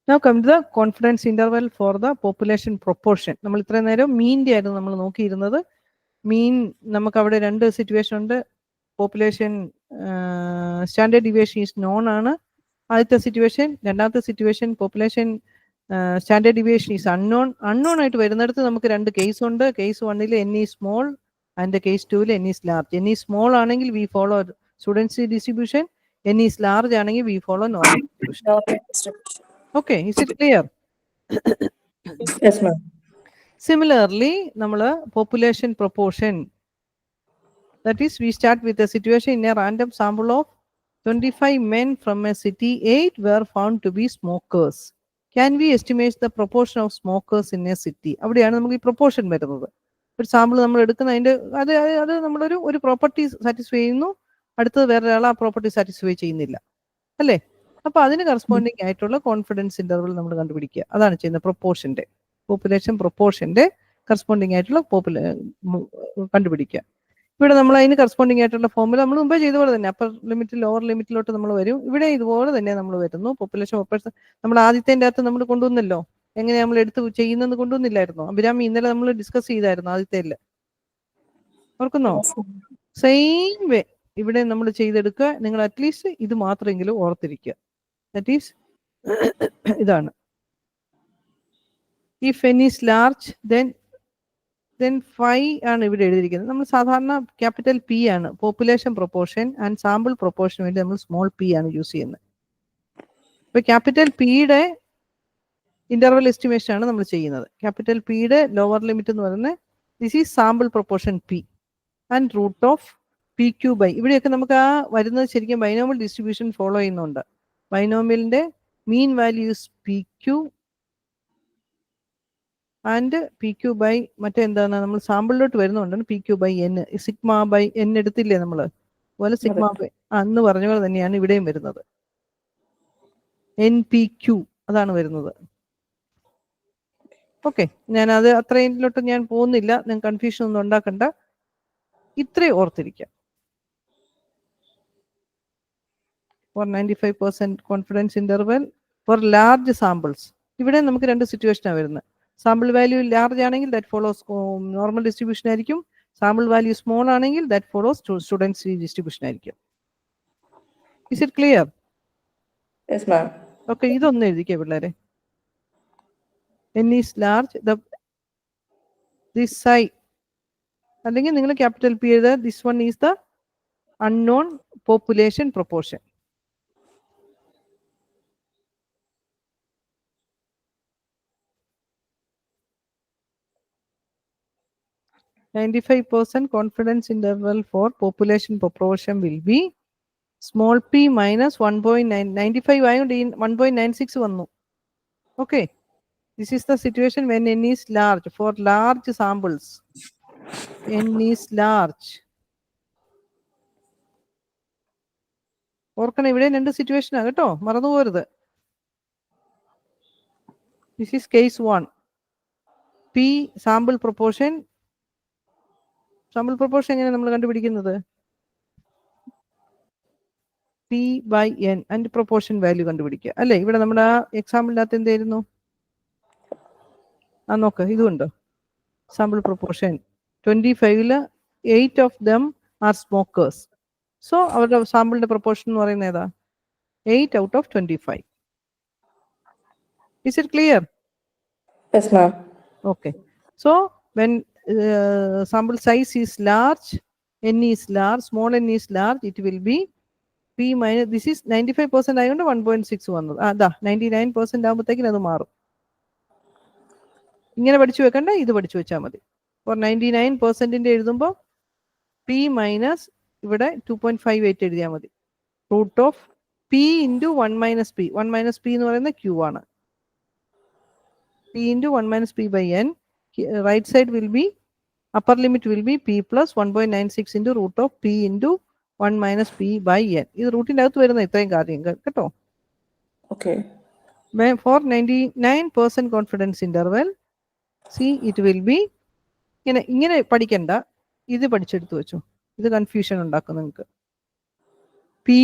Now come to the confidence interval for the population proportion. നമ്മൾ ഇത്രയും നേരം മീൻ്റെ ആയിരുന്നു നമ്മൾ നോക്കിയിരുന്നത്. മീൻ നമുക്ക് അവിടെ രണ്ട് സിറ്റുവേഷൻ ഉണ്ട്. Population standard deviation is known ആണ് ആദ്യത്തെ സിറ്റുവേഷൻ. രണ്ടാമത്തെ situation population standard deviation is unknown. Unknown ആയിട്ട് വരുന്നിടത്ത് നമുക്ക് രണ്ട് കേസ് ഉണ്ട്. Case 1 n is small and case 2 n is large. n is small ആണെങ്കിൽ we follow student's t distribution, n is large ആണെങ്കിൽ we follow normal distribution. Okay, is it clear? Yes, ma'am. Similarly, namala population proportion. That is, we start with a situation in a random sample of 25 men from a city. 8 were found to be smokers. Can we estimate the proportion of smokers in a city? അവിടെയാണ് നമുക്ക് ഈ proportion വരുന്നത്. ഒരു sample നമ്മൾ എടുക്കുന്ന അതിന്റെ അത് നമ്മളൊരു പ്രോപ്പർട്ടി സാറ്റിസ്ഫൈ ചെയ്യുന്നു, അടുത്തത് വേറൊരാൾ ആ പ്രോപ്പർട്ടി സാറ്റിസ്ഫൈ ചെയ്യുന്നില്ല അല്ലേ? അപ്പൊ അതിന് കറസ്പോണ്ടിങ് ആയിട്ടുള്ള കോൺഫിഡൻസ് ഇന്റർവൽ നമ്മൾ കണ്ടുപിടിക്കുക. അതാണ് ചെയ്യുന്നത് പ്രൊപ്പോർഷന്റെ, പോപ്പുലേഷൻ പ്രൊപ്പോർഷന്റെ കറസ്പോണ്ടിങ് ആയിട്ടുള്ള കണ്ടുപിടിക്കുക. ഇവിടെ നമ്മൾ അതിന് കറസ്പോണ്ടിങ് ആയിട്ടുള്ള ഫോമുല നമ്മൾ മുമ്പേ ചെയ്ത പോലെ തന്നെ അപ്പർ ലിമിറ്റ് ലോവർ ലിമിറ്റിലോട്ട് നമ്മൾ വരും. ഇവിടെ ഇതുപോലെ തന്നെ നമ്മൾ വരുന്നു. പോപ്പുലേഷൻ നമ്മൾ ആദ്യത്തെ അകത്ത് നമ്മൾ കൊണ്ടുവന്നല്ലോ, എങ്ങനെ നമ്മൾ എടുത്ത് ചെയ്യുന്നെന്ന് കൊണ്ടുവന്നില്ലായിരുന്നോ അഭിരാമി? ഇന്നലെ നമ്മൾ ഡിസ്കസ് ചെയ്തായിരുന്നു ആദ്യത്തേല്, ഓർക്കുന്നോ? സെയിം വേ ഇവിടെ നമ്മൾ ചെയ്തെടുക്കുക. നിങ്ങൾ അറ്റ്ലീസ്റ്റ് ഇത് മാത്രമെങ്കിലും ഓർത്തിരിക്കുക. That is, ഇതാണ്. If n is large, then phi ആണ് ഇവിടെ എഴുതിയിരിക്കുന്നത്. നമ്മൾ സാധാരണ ക്യാപിറ്റൽ പി ആണ് പോപ്പുലേഷൻ പ്രൊപ്പോർഷൻ ആൻഡ് സാമ്പിൾ പ്രൊപ്പോർഷന് വേണ്ടി നമ്മൾ സ്മോൾ പി ആണ് യൂസ് ചെയ്യുന്നത്. ഇപ്പൊ ക്യാപിറ്റൽ പിയുടെ ഇന്റർവൽ എസ്റ്റിമേഷൻ ആണ് നമ്മൾ ചെയ്യുന്നത്. ക്യാപിറ്റൽ പിയുടെ ലോവർ ലിമിറ്റ് എന്ന് പറയുന്നത് this is sample proportion p and root of p q by. ഇവിടെയൊക്കെ നമുക്ക് ആ വരുന്നത് ശരിക്കും ബൈനോമിയൽ ഡിസ്ട്രിബ്യൂഷൻ ഫോളോ ചെയ്യുന്നുണ്ട്. ബൈനോമിയലിന്റെ mean values p q and p q by മറ്റെന്താണ് നമ്മൾ സാമ്പിളിലോട്ട് വരുന്നതുകൊണ്ടാണ് p q by n, sigma by n എടുത്തില്ലേ നമ്മൾ, അതുപോലെ സിഗ്മ ബൈ അന്ന് പറഞ്ഞ പോലെ തന്നെയാണ് ഇവിടെയും വരുന്നത്. എൻ പി ക്യൂ അതാണ് വരുന്നത്. ഓക്കെ, ഞാൻ അത് അത്രയിലോട്ട് ഞാൻ പോകുന്നില്ല, നിങ്ങൾക്ക് കൺഫ്യൂഷൻ ഒന്നും ഉണ്ടാക്കണ്ട, ഇത്രയും ഓർത്തിരിക്കാം. For 95% confidence interval for large samples. ഇവിടെ നമുക്ക് രണ്ട് സിറ്റുവേഷനാണ് വരുന്നത്. സാമ്പിൾ വാല്യൂ ലാർജ് ആണെങ്കിൽ ദാറ്റ് ഫോളോസ് നോർമൽ ഡിസ്ട്രിബ്യൂഷൻ ആയിരിക്കും. സാമ്പിൾ വാല്യൂ സ്മോൾ ആണെങ്കിൽ ദാറ്റ് ഫോളോസ് സ്റ്റുഡൻസി ഡിസ്ട്രിബ്യൂഷൻ ആയിരിക്കും. Is it clear? Yes, ma'am. Okay, ഇതൊന്ന് എഴുതിക്കുക പിള്ളേരെ. n is large, this psi അല്ലെങ്കിൽ നിങ്ങൾ ക്യാപിറ്റൽ പി എഴുതുക. This one is the unknown population proportion. %95% confidence interval for population proportion will be small p minus 1.95 ആയതുകൊണ്ട് 1.96 വന്നു. Okay, this is the situation when n is large for large samples. n is large. ഓർക്കണം, ഇവിടെ രണ്ട് സിറ്റുവേഷനാണ് കേട്ടോ, മറന്നുപോരുത്. This is case 1. p sample proportion. Sample proportion എങ്ങനെയാണ് നമ്മൾ കണ്ടുപിടിക്കുന്നത്? P by n and proportion value കണ്ടുപിടിക്കുക അല്ലേ? ഇവിടെ നമ്മുടെ ആ എക്സാമ്പിളിനകത്ത് എന്തായിരുന്നു? ആ നോക്ക്, ഇതുണ്ടോ സാമ്പിൾ പ്രൊപ്പോർഷൻ 25ല് 8 of them are smokers. So അവരുടെ സാമ്പിളിന്റെ പ്രൊപ്പോർഷൻ എന്ന് പറയുന്നത് ഏതാ? 8 out of 25. Is it clear? Yes, ma'am. Okay, so when sample size is large, n is large, small n is large, it will be p minus, this is 95% ആയതുകൊണ്ട് 1.6 വന്നത്. അതാ 99% ആകുമ്പോഴത്തേക്കും അത് മാറും. ഇങ്ങനെ പഠിച്ചു വെക്കണ്ട, ഇത് പഠിച്ചു വെച്ചാൽ മതി. ഫോർ 99% എഴുതുമ്പോൾ പി മൈനസ് ഇവിടെ 2.58 എഴുതിയാൽ മതി. Root of P into 1 minus P. 1 minus P എന്ന് പറയുന്നത് ക്യൂ ആണ്. P into 1 minus P by N. Right side will be, upper limit will be p plus 1.96 into root of p into 1 minus p by n. ഇത് റൂട്ടിൻ്റെ അകത്ത് വരുന്ന ഇത്രയും കാര്യം കേട്ടോ. Okay. For 99% confidence interval, see it will be ഇങ്ങനെ പഠിക്കണ്ട, ഇത് പഠിച്ചെടുത്ത് വെച്ചു. ഇത് കൺഫ്യൂഷൻ ഉണ്ടാക്കും നിങ്ങൾക്ക്. p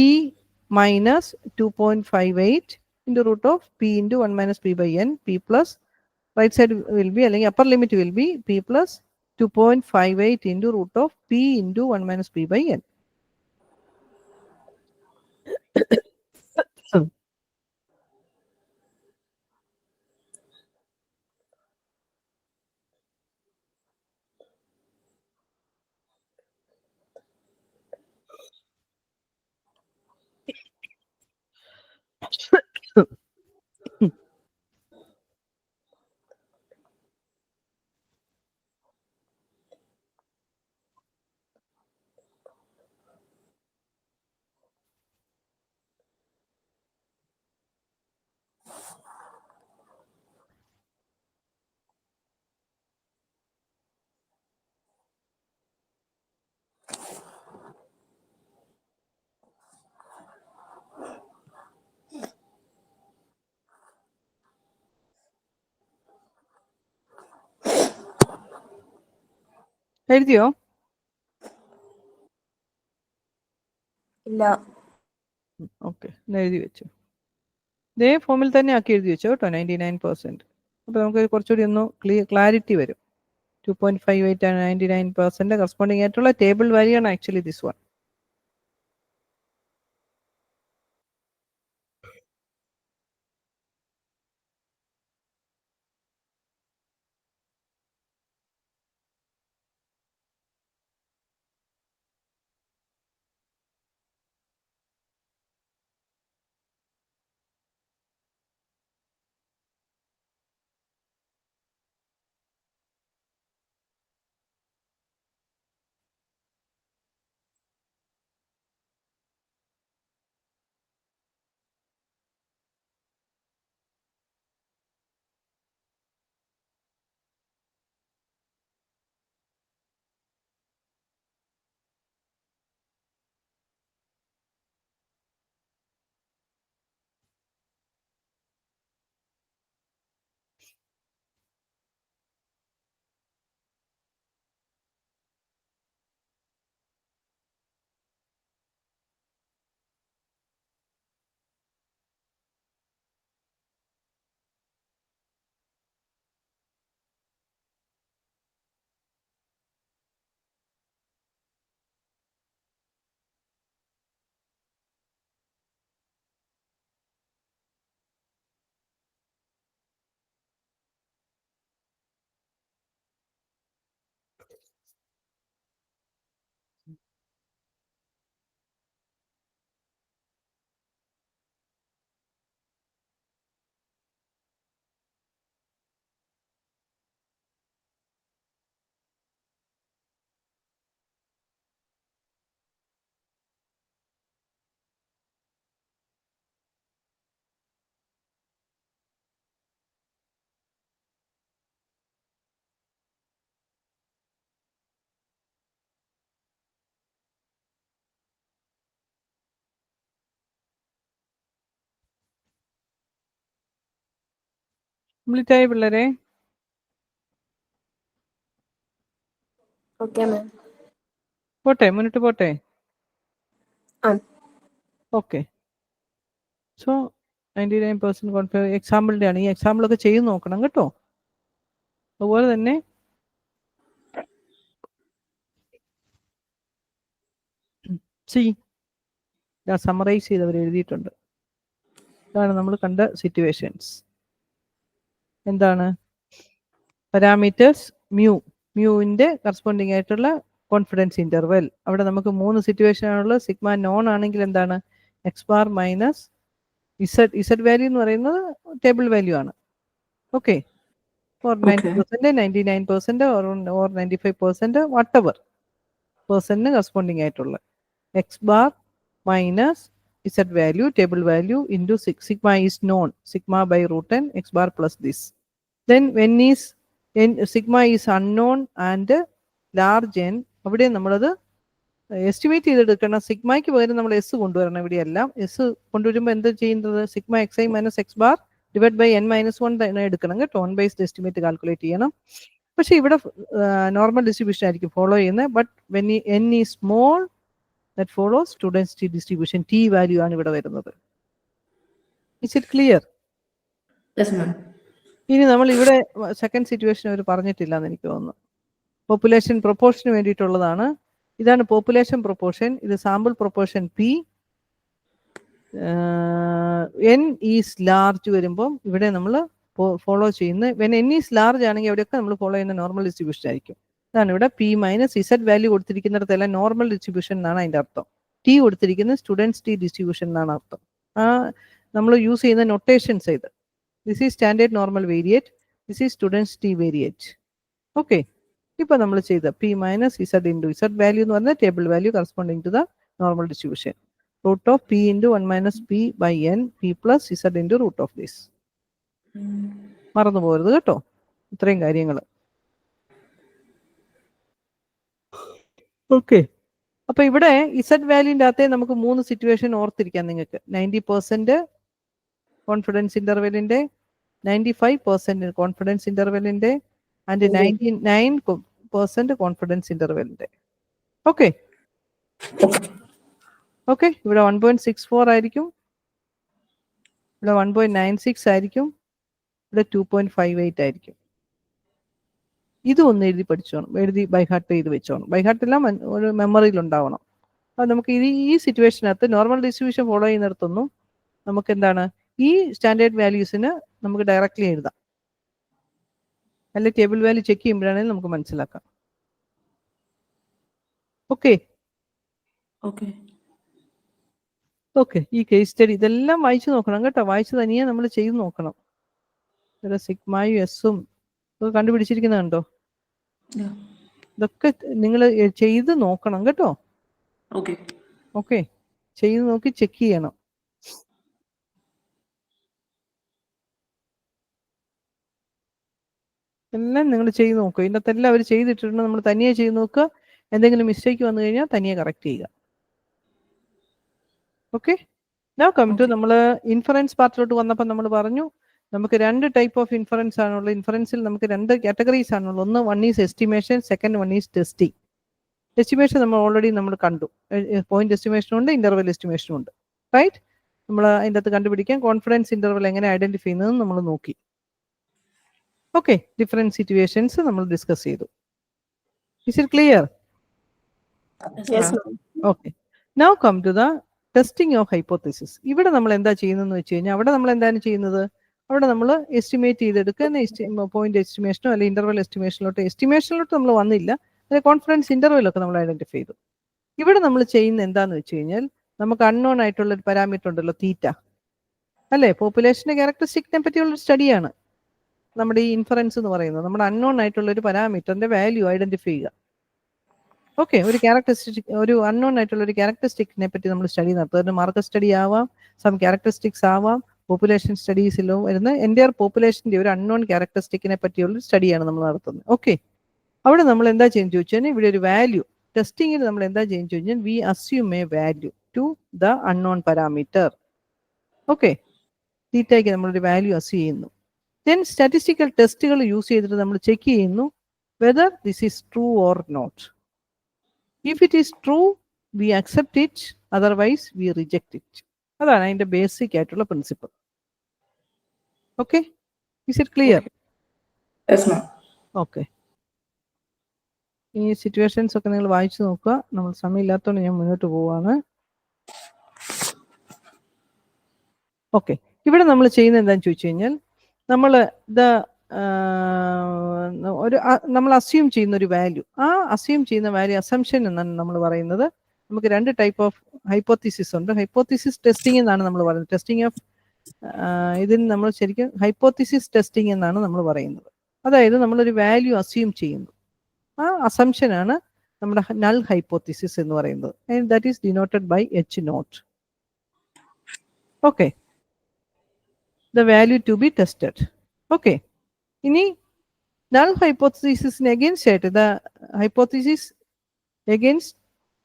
minus 2.58 into root of p into 1 minus p by n, p plus right side will be, അല്ലെങ്കിൽ upper limit will be p plus 2.58 into root of p into 1 minus p by n. എഴുതിയോ? ഇല്ല. Okay, എഴുതി വെച്ചു. ഇതേ ഫോമിൽ തന്നെ ആക്കി എഴുതി വെച്ചോ കേട്ടോ, 99%. അപ്പോൾ നമുക്ക് കുറച്ചുകൂടി ഒന്ന് ക്ലാരിറ്റി വരും. 2.58 ആണ് 99% കറസ്പോണ്ടിങ് ആയിട്ടുള്ള ടേബിൾ വാല്യൂ ആണ് ആക്ച്വലി ദിസ് വൺ. കംപ്ലീറ്റ് ആയി പിള്ളേരെ? Okay ma'am. പോട്ടെ, മുന്നോട്ട് പോട്ടെ. ആ. ഓക്കെ, സോ 99% കോൺഫിഡൻസ് എക്സാമ്പിളിൻ്റെ ആണ്. ഈ എക്സാമ്പിളൊക്കെ ചെയ്ത് നോക്കണം കേട്ടോ. അതുപോലെ തന്നെ സമ്മറൈസ് ചെയ്തവർ എഴുതിയിട്ടുണ്ട്. ഇതാണ് നമ്മൾ കണ്ട സിറ്റുവേഷൻസ്. എന്താണ്? പാരാമീറ്റേഴ്സ് മ്യൂവിൻ്റെ കറസ്പോണ്ടിങ് ആയിട്ടുള്ള കോൺഫിഡൻസ് ഇന്റർവെൽ. അവിടെ നമുക്ക് 3 സിറ്റുവേഷൻ ആണുള്ളത്. സിഗ്മ നോൺ ആണെങ്കിൽ എന്താണ്? X bar minus z value എന്ന് പറയുന്നത് ടേബിൾ വാല്യൂ ആണ്. Okay, or 90%, 99%, or 95%, whatever percent corresponding ആയിട്ടുള്ള x bar minus z value, table value into sigma is known, sigma by root 10 x bar plus this. Then when sigma is unknown and large n, അവിടെ നമ്മളത് estimate ചെയ്തെടുക്കണം. സിഗ്മയ്ക്ക് പകരം നമ്മൾ S കൊണ്ടുവരണം. ഇവിടെ എല്ലാം S കൊണ്ടുവരുമ്പോൾ എന്താ ചെയ്യുന്നത്? Sigma X I minus X bar divide by n minus 1 തന്നെ എടുക്കണം കേട്ടോ. ഓൺ ബേസ്ഡ് എസ്റ്റിമേറ്റ് കാൽക്കുലേറ്റ് ചെയ്യണം. പക്ഷെ ഇവിടെ നോർമൽ ഡിസ്ട്രിബ്യൂഷൻ ആയിരിക്കും ഫോളോ ചെയ്യുന്നത്. But when n is small that follows to density distribution. T value ആണ് ഇവിടെ വരുന്നത്. Is it clear? ഇനി നമ്മൾ ഇവിടെ സെക്കൻഡ് സിറ്റുവേഷൻ അവർ പറഞ്ഞിട്ടില്ല എന്ന് എനിക്ക് തോന്നുന്നു. പോപ്പുലേഷൻ പ്രൊപ്പോർഷന് വേണ്ടിയിട്ടുള്ളതാണ്. ഇതാണ് പോപ്പുലേഷൻ പ്രൊപ്പോർഷൻ. ഇത് sample proportion P. N is large വരുമ്പം ഇവിടെ നമ്മൾ ഫോളോ ചെയ്യുന്ന വെൻ എൻ ഈസ് ലാർജ് ആണെങ്കിൽ അവിടെയൊക്കെ നമ്മൾ ഫോളോ ചെയ്യുന്ന നോർമൽ ഡിസ്ട്രിബ്യൂഷൻ ആയിരിക്കും. ഇതാണ് ഇവിടെ പി മൈനസ് ഇസഡ് വാല്യൂ കൊടുത്തിരിക്കുന്നിടത്തെല്ലാം നോർമൽ ഡിസ്ട്രിബ്യൂഷൻ എന്നാണ് അതിൻ്റെ അർത്ഥം. ടി കൊടുത്തിരിക്കുന്നത് സ്റ്റുഡൻസ് ടി ഡിസ്ട്രിബ്യൂഷൻ എന്നാണ് അർത്ഥം. നമ്മൾ യൂസ് ചെയ്യുന്ന നൊട്ടേഷൻസ് ഇത്. This is standard normal variate, this is student's T variate. Okay, ഇപ്പൊ നമ്മൾ ചെയ്ത P minus Z into Z value എന്ന് പറഞ്ഞാൽ table value corresponding to the normal distribution. Root of P into 1 minus P by N P plus Z into root of this. മറന്നു പോകരുത് കേട്ടോ ഇത്രയും കാര്യങ്ങൾ. ഓക്കെ, അപ്പൊ ഇവിടെ ഇസഡ് വാല്യൂൻ്റെ അകത്തെ നമുക്ക് 3 സിറ്റുവേഷൻ ഓർത്തിരിക്കാം നിങ്ങൾക്ക്. 90% കോൺഫിഡൻസ് ഇന്റർവെല്ലിന്റെ, 95% കോൺഫിഡൻസ് ഇന്റർവെല്ലിന്റെ ആൻഡ് 99% കോൺഫിഡൻസ് ഇന്റർവെല്ലിന്റെ. ഓക്കെ ഓക്കെ, ഇവിടെ 1.64 ആയിരിക്കും, ഇവിടെ 1.96 ആയിരിക്കും, ഇവിടെ 2.58 ആയിരിക്കും. ഇത് ഒന്ന് എഴുതി പഠിച്ചോണം, എഴുതി ബൈഹാർട്ട് ചെയ്ത് വെച്ചോണം. ബൈഹാർട്ടെല്ലാം ഒരു മെമ്മറിയിൽ ഉണ്ടാവണം. അത് നമുക്ക് ഈ സിറ്റുവേഷനകത്ത് നോർമൽ ഡിസ്ട്രിബ്യൂഷൻ ഫോളോ ചെയ്യുന്നിടത്തൊന്നും നമുക്ക് എന്താണ് ഈ സ്റ്റാൻഡേർഡ് വാല്യൂസിന് നമുക്ക് ഡയറക്റ്റ്ലി എഴുതാം. അല്ലെ ടേബിൾ വാല്യൂ ചെക്ക് ചെയ്യുമ്പോഴാണെങ്കിൽ നമുക്ക് മനസ്സിലാക്കാം. ഓക്കെ ഓക്കെ, ഈ കേസ് സ്റ്റഡി ഇതെല്ലാം വായിച്ചു നോക്കണം കേട്ടോ. വായിച്ച് തനിയെ നമ്മൾ ചെയ്ത് നോക്കണം. സിഗ്മയും എസും ഒക്കെ കണ്ടുപിടിച്ചിരിക്കുന്നുണ്ടോ? ഇതൊക്കെ നിങ്ങൾ ചെയ്ത് നോക്കണം കേട്ടോ. ഓക്കെ, ചെയ്ത് നോക്കി ചെക്ക് ചെയ്യണം. എല്ലാം നിങ്ങൾ ചെയ്ത് നോക്കുക. ഇതിനകത്ത് എല്ലാം അവർ ചെയ്തിട്ടുണ്ട്. നമ്മൾ തനിയെ ചെയ്ത് നോക്കുക. എന്തെങ്കിലും മിസ്റ്റേക്ക് വന്നു കഴിഞ്ഞാൽ തനിയെ കറക്റ്റ് ചെയ്യുക. ഓക്കെ, നൗ കം ടു നമ്മൾ ഇൻഫറൻസ് പാർട്ടിലോട്ട് വന്നപ്പോൾ നമ്മൾ പറഞ്ഞു നമുക്ക് 2 ടൈപ്പ് ഓഫ് ഇൻഫറൻസ് ആണുള്ളത്. ഇൻഫറൻസിൽ നമുക്ക് 2 കാറ്റഗറീസ് ആണുള്ളത്. ഒന്ന് 1 is estimation, second 1 is testing. Estimation നമ്മൾ ഓൾറെഡി നമ്മൾ കണ്ടു. പോയിന്റ് എസ്റ്റിമേഷനും ഉണ്ട്, ഇന്റർവെൽ എസ്റ്റിമേഷനും ഉണ്ട്. റൈറ്റ്, നമ്മൾ അതിൻ്റെ അകത്ത് കണ്ടുപിടിക്കാൻ കോൺഫിഡൻസ് ഇന്റർവെൽ എങ്ങനെ ഐഡന്റിഫൈ ചെയ്യുന്നതെന്ന് നമ്മൾ നോക്കി. ഓക്കെ, ഡിഫറെന്റ് സിറ്റുവേഷൻസ് നമ്മൾ ഡിസ്കസ് ചെയ്തു. Is it clear? Okay, now come to the testing of hypothesis. ഇവിടെ നമ്മൾ എന്താ ചെയ്യുന്നതെന്ന് വെച്ച് കഴിഞ്ഞാൽ അവിടെ നമ്മൾ എന്താണ് ചെയ്യുന്നത്? അവിടെ നമ്മൾ എസ്റ്റിമേറ്റ് ചെയ്തെടുക്കുക. പോയിന്റ് എസ്റ്റിമേഷനോ അല്ലെങ്കിൽ ഇന്റർവെൽ എസ്റ്റിമേഷനിലോട്ട് നമ്മൾ വന്നില്ല. അല്ലെ കോൺഫിഡൻസ് ഇന്റർവെലൊക്കെ നമ്മൾ ഐഡന്റിഫൈ ചെയ്തു. ഇവിടെ നമ്മൾ ചെയ്യുന്ന എന്താന്ന് വെച്ച് കഴിഞ്ഞാൽ നമുക്ക് അൺനോൺ ആയിട്ടുള്ള ഒരു പാരാമീറ്റർ ഉണ്ടല്ലോ, തീറ്റ അല്ലെ. പോപ്പുലേഷന്റെ ക്യാരക്ടറിസ്റ്റിക്കിനെ പറ്റിയുള്ള സ്റ്റഡിയാണ് നമ്മുടെ ഈ ഇൻഫറൻസ് എന്ന് പറയുന്നത്. നമ്മുടെ അൺനോൺ ആയിട്ടുള്ള ഒരു പാരാമീറ്ററിന്റെ വാല്യൂ ഐഡന്റിഫൈ ചെയ്യുക. ഓക്കെ, ഒരു അൺനോൺ ആയിട്ടുള്ള ഒരു ക്യാരക്ടറിസ്റ്റിക്കിനെ പറ്റി നമ്മൾ സ്റ്റഡി നടത്തുക. മാർക്കറ്റ് സ്റ്റഡി ആവാം, സം ക്യാരക്ടറിസ്റ്റിക്സ് ആവാം, പോപ്പുലേഷൻ സ്റ്റഡീസിലോ വരുന്ന എൻ്റയർ പോപ്പുലേഷൻ്റെ ഒരു അൺനോൺ ക്യാരക്ടറിസ്റ്റിക്കിനെ പറ്റിയുള്ള സ്റ്റഡിയാണ് നമ്മൾ നടത്തുന്നത്. ഓക്കെ, അവിടെ നമ്മൾ എന്താ ചെയ്യുന്നത് ചോദിച്ചാൽ ഇവിടെ ഒരു വാല്യൂ ടെസ്റ്റിങ്ങിൽ നമ്മൾ എന്താ ചെയ്യുന്നത് ചോദിച്ചാൽ we assume a value to the unknown parameter. Okay, തീറ്റയ്ക്ക് നമ്മളൊരു വാല്യൂ അസ്യൂം ചെയ്യുന്നു. ദെൻ സ്റ്റാറ്റിസ്റ്റിക്കൽ ടെസ്റ്റുകൾ യൂസ് ചെയ്തിട്ട് നമ്മൾ ചെക്ക് ചെയ്യുന്നു whether this is true or not. If it is true we accept it, otherwise we reject it. അതാണ് അതിൻ്റെ basic ആയിട്ടുള്ള principle. Okay, is it clear? Okay, ഈ സിറ്റുവേഷൻസ് ഒക്കെ നിങ്ങൾ വായിച്ചു നോക്കുക. നമ്മൾ സമയമില്ലാത്തതുകൊണ്ട് ഞാൻ മുന്നോട്ട് പോവാണ്. ഓക്കെ, ഇവിടെ നമ്മൾ ചെയ്യുന്നത് എന്താണെന്ന് ചോദിച്ചു കഴിഞ്ഞാൽ നമ്മൾ നമ്മൾ അസ്യൂം ചെയ്യുന്ന ഒരു വാല്യൂ, ആ അസ്യൂം ചെയ്യുന്ന വാല്യൂ അസംഷൻ എന്നാണ് നമ്മൾ പറയുന്നത്. നമുക്ക് 2 ടൈപ്പ് ഓഫ് ഹൈപ്പോത്തിസിസ് ഉണ്ട്. ഹൈപ്പോത്തിസിസ് ടെസ്റ്റിംഗ് എന്നാണ് നമ്മൾ പറയുന്നത്. ടെസ്റ്റിംഗ് ഓഫ് ഇതിന് നമ്മൾ ശരിക്കും ഹൈപ്പോത്തിസിസ് ടെസ്റ്റിംഗ് എന്നാണ് നമ്മൾ പറയുന്നത്. അതായത് നമ്മളൊരു വാല്യൂ അസ്യൂം ചെയ്യുന്നു. ആ അസംഷനാണ് നമ്മുടെ നൾ ഹൈപ്പോത്തിസിസ് എന്ന് പറയുന്നത്. And that is denoted by H naught. Okay, the value to be tested. Okay, ഇനി null hypothesis against it, the hypothesis against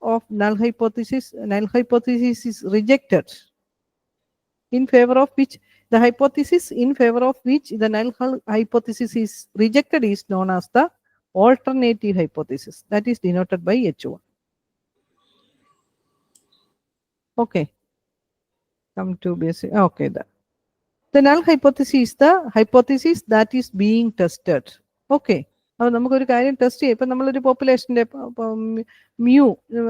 of null hypothesis is rejected, in favor of which the hypothesis in favor of which the null hypothesis is rejected is known as the alternative hypothesis, that is denoted by H1. Okay, come to basic. Okay, the null hypothesis is the hypothesis that is being tested. Okay, അപ്പോൾ നമുക്കൊരു കാര്യം test ചെയ്യാം. ഇപ്പം നമ്മളൊരു പോപ്പുലേഷൻ്റെ mu,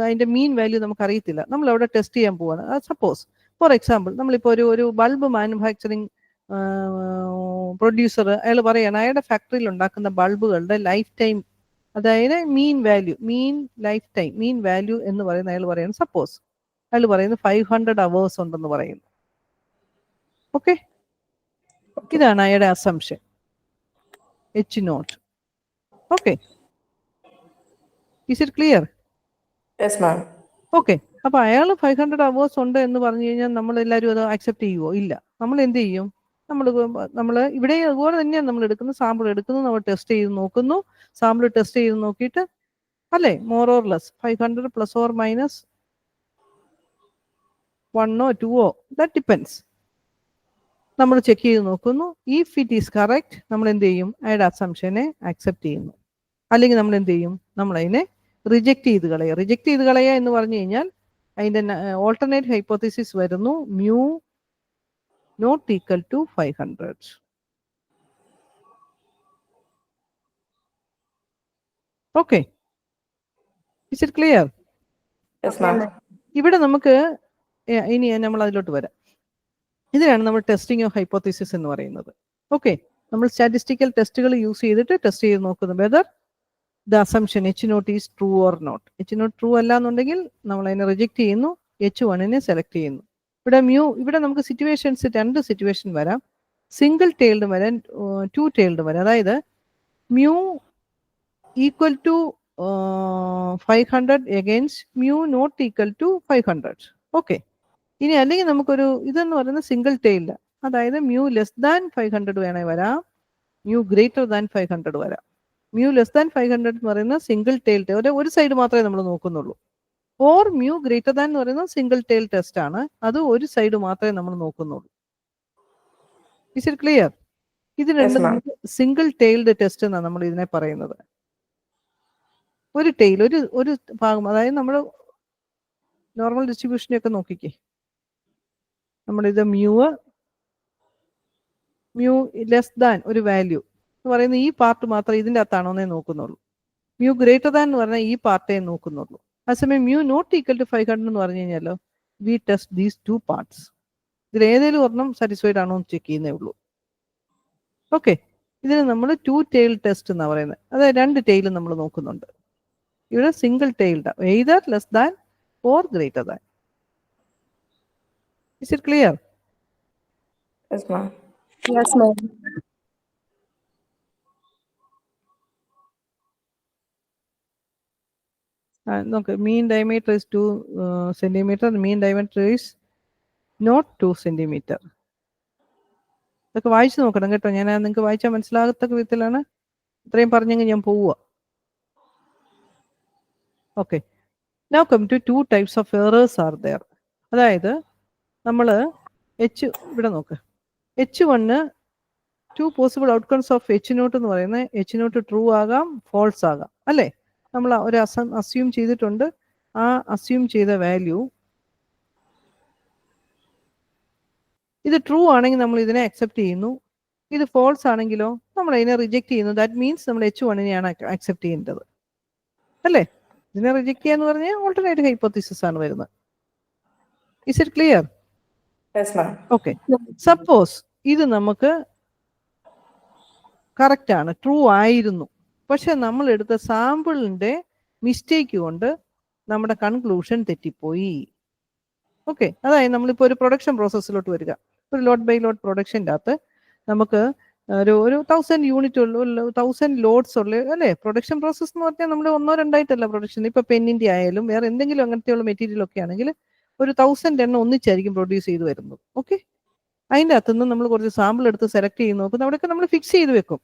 അതിൻ്റെ mean value നമുക്ക് അറിയത്തില്ല, നമ്മൾ അവിടെ ടെസ്റ്റ് ചെയ്യാൻ പോവാണ്. സപ്പോസ് ഫോർ എക്സാമ്പിൾ നമ്മളിപ്പോൾ ഒരു ബൾബ് മാനുഫാക്ചറിങ് പ്രൊഡ്യൂസർ, അയാൾ പറയുകയാണ് അയാളുടെ ഫാക്ടറിയിൽ ഉണ്ടാക്കുന്ന ബൾബുകളുടെ ലൈഫ് ടൈം, അതായത് മീൻ വാല്യൂ എന്ന് പറയുന്ന അയാൾ പറയുന്നത്, സപ്പോസ് അയാൾ പറയുന്നത് 500 hours ഉണ്ടെന്ന് പറയുന്നു. ഓക്കെ, ഇതാണ് അയാളുടെ assumption H naught. Okay, is it clear? Yes, ma'am. Okay, അപ്പോൾ അയാൾ 500 hours ഉണ്ട് എന്ന് പറഞ്ഞു കഴിഞ്ഞാൽ നമ്മൾ എല്ലാവരും അത് അക്സെപ്റ്റ് ചെയ്യുമോ? ഇല്ല. നമ്മൾ എന്ത് ചെയ്യും? നമ്മൾ ഇവിടെ അതുപോലെ തന്നെയാണ് നമ്മൾ എടുക്കുന്നു, സാമ്പിൾ എടുക്കുന്നു, നമ്മൾ ടെസ്റ്റ് ചെയ്ത് നോക്കുന്നു, സാമ്പിൾ ടെസ്റ്റ് ചെയ്ത് നോക്കിയിട്ട് അല്ലേ, more or less 500 plus or minus 1 or 2, that depends. നമ്മൾ ചെക്ക് ചെയ്ത് നോക്കുന്നു. ഇഫ് ഇറ്റ് ഈസ് കറക്റ്റ്, നമ്മൾ എന്ത് ചെയ്യും? അയാളുടെ അസംഷനെ അക്സെപ്റ്റ് ചെയ്യുന്നു. അല്ലെങ്കിൽ നമ്മൾ എന്ത് ചെയ്യും? നമ്മളതിനെ റിജക്റ്റ് ചെയ്ത് കളയുക. റിജക്റ്റ് ചെയ്ത് കളയുക എന്ന് പറഞ്ഞു കഴിഞ്ഞാൽ അതിൻ്റെ ഓൾട്ടർനേറ്റ് ഹൈപ്പോത്തിസിസ് വരുന്നു mu not equal to 500. Okay, is it clear? ഇവിടെ നമുക്ക് ഇനി നമ്മൾ അതിലോട്ട് വരാം. ഇതിനാണ് നമ്മൾ ടെസ്റ്റിംഗ് ഓഫ് ഹൈപ്പോത്തിസിസ് എന്ന് പറയുന്നത്. ഓക്കെ, നമ്മൾ സ്റ്റാറ്റിസ്റ്റിക്കൽ ടെസ്റ്റുകൾ യൂസ് ചെയ്തിട്ട് ടെസ്റ്റ് ചെയ്ത് നോക്കുന്നു whether the assumption H naught is true or not. H naught true അല്ല എന്നുണ്ടെങ്കിൽ നമ്മൾ അതിനെ റിജക്ട് ചെയ്യുന്നു, H1 സെലക്ട് ചെയ്യുന്നു. ഇവിടെ നമുക്ക് സിറ്റുവേഷൻസ്, 2 സിറ്റുവേഷൻ വരാം. സിംഗിൾ ടൈൽഡ് വരാം, 2 ടൈൽഡ് വരാം. അതായത് mu equal to 500 against mu not equal to 500. Okay, ഇനി അല്ലെങ്കിൽ നമുക്കൊരു ഇതെന്ന് പറയുന്നത് സിംഗിൾ ടൈൽഡ്, അതായത് മ്യൂ ലെസ് ദാൻ 500 വേണേ വരാം, മ്യൂ ഗ്രേറ്റർ ദാൻ 500 വരാം. മ്യൂ ലെസ് ദാൻ 500 എന്ന് പറയുന്നത് സിംഗിൾ ടൈൽഡ്, ഒരു സൈഡ് മാത്രമേ നമ്മൾ നോക്കുന്നുള്ളൂ. ഓർ മ്യൂ ഗ്രേറ്റർ ദാൻ എന്ന് പറയുന്നത് സിംഗിൾ ടൈൽ ടെസ്റ്റ് ആണ്, അത് ഒരു സൈഡ് മാത്രമേ നമ്മൾ നോക്കുന്നുള്ളൂ. Is it clear? ഇത് രണ്ടും സിംഗിൾ ടൈൽഡ് ടെസ്റ്റ് എന്നാണ് നമ്മൾ ഇതിനെ പറയുന്നത്. ഒരു ടൈൽ, ഒരു ഭാഗം, അതായത് നമ്മൾ നോർമൽ ഡിസ്ട്രിബ്യൂഷനെയൊക്കെ നോക്കിക്കേ, നമ്മളിത് മ്യൂ ലെസ് ദാൻ ഒരു വാല്യൂ എന്ന് പറയുന്നത് ഈ പാർട്ട് മാത്രമേ ഇതിൻ്റെ അകത്താണോന്നേ നോക്കുന്നുള്ളൂ. മ്യൂ ഗ്രേറ്റർ ദാൻ എന്ന് പറഞ്ഞാൽ ഈ പാർട്ടേ നോക്കുന്നുള്ളൂ. അതേസമയം മ്യൂ നോട്ട് ഈക്വൽ ടു 500 എന്ന് പറഞ്ഞു കഴിഞ്ഞാലോ വി ടെസ്റ്റ് ദീസ് 2 പാർട്സ്. ഇതിൽ ഏതെങ്കിലും ഒരെണ്ണം സാറ്റിസ്ഫൈഡ് ആണോ എന്ന് ചെക്ക് ചെയ്യുന്നേ ഉള്ളൂ. ഓക്കെ, ഇതിന് നമ്മൾ 2 ടൈൽ ടെസ്റ്റ് എന്നാണ് പറയുന്നത്. അതായത് 2 ടൈലും നമ്മൾ നോക്കുന്നുണ്ട്. ഇവിടെ single tailed, either less than or greater than. Is it clear? Yes, ma'am. Yes, ma'am. Look, mean diameter is 2 centimeter. The mean diameter is not 2 centimeter. ഇതൊക്കെ വായിച്ചു നോക്കണം കേട്ടോ. ഞാൻ നിങ്ങൾക്ക് വായിച്ചാൽ മനസ്സിലാകത്തക്ക വിധത്തിലാണ് ഇത്രയും പറഞ്ഞെങ്കിൽ ഞാൻ പോവുക. Okay, now come to 2 types of errors are there. അതായത് നമ്മൾ ഇവിടെ നോക്ക്, H1 2 possible outcomes of H naught എന്ന് പറയുന്നത് H നോട്ട് ട്രൂ ആകാം, ഫോൾസ് ആകാം, അല്ലേ? നമ്മൾ ഒരു അസ്യൂം ചെയ്തിട്ടുണ്ട്. ആ അസ്യൂം ചെയ്ത വാല്യൂ ഇത് ട്രൂ ആണെങ്കിൽ നമ്മൾ ഇതിനെ അക്സെപ്റ്റ് ചെയ്യുന്നു, ഇത് ഫോൾസ് ആണെങ്കിലോ നമ്മൾ ഇതിനെ റിജക്ട് ചെയ്യുന്നു. ദാറ്റ് മീൻസ് നമ്മൾ H1 അക്സെപ്റ്റ് ചെയ്യേണ്ടത്, അല്ലേ? ഇതിനെ റിജക്ട് ചെയ്യാന്ന് പറഞ്ഞാൽ ഓൾട്ടർനേറ്റീവ് ഹൈപ്പോത്തിസിസ് ആണ് വരുന്നത്. Is it clear? Okay, suppose ഇത് നമുക്ക് കറക്റ്റ് ആണ്, ട്രൂ ആയിരുന്നു, പക്ഷെ നമ്മൾ എടുത്ത സാമ്പിളിന്റെ മിസ്റ്റേക്ക് കൊണ്ട് നമ്മുടെ കൺക്ലൂഷൻ തെറ്റിപ്പോയി. ഓക്കെ, അതായത് നമ്മളിപ്പോൾ ഒരു പ്രൊഡക്ഷൻ പ്രോസസ്സിലോട്ട് വരിക, ഒരു ലോട്ട് ബൈ ലോട്ട് പ്രൊഡക്ഷൻ്റെ അകത്ത് നമുക്ക് ഒരു 1000 യൂണിറ്റ് ഉള്ള 1000 ലോഡ്സ് ഉള്ള അല്ലേ? പ്രൊഡക്ഷൻ പ്രോസസ് എന്ന് പറഞ്ഞാൽ നമ്മൾ 1-2 പ്രൊഡക്ഷൻ. ഇപ്പൊ പെന്നിന്റെ ആയാലും വേറെ എന്തെങ്കിലും അങ്ങനത്തെയുള്ള മെറ്റീരിയൽ ഒക്കെ ആണെങ്കിൽ ഒരു 1000 എണ്ണം ഒന്നിച്ചായിരിക്കും പ്രൊഡ്യൂസ് ചെയ്ത് വരുന്നത്. ഓക്കെ, അതിൻ്റെ അകത്തുനിന്ന് നമ്മൾ കുറച്ച് സാമ്പിൾ എടുത്ത് സെലക്ട് ചെയ്ത് നോക്കും. അവിടെയൊക്കെ നമ്മൾ ഫിക്സ് ചെയ്ത് വെക്കും.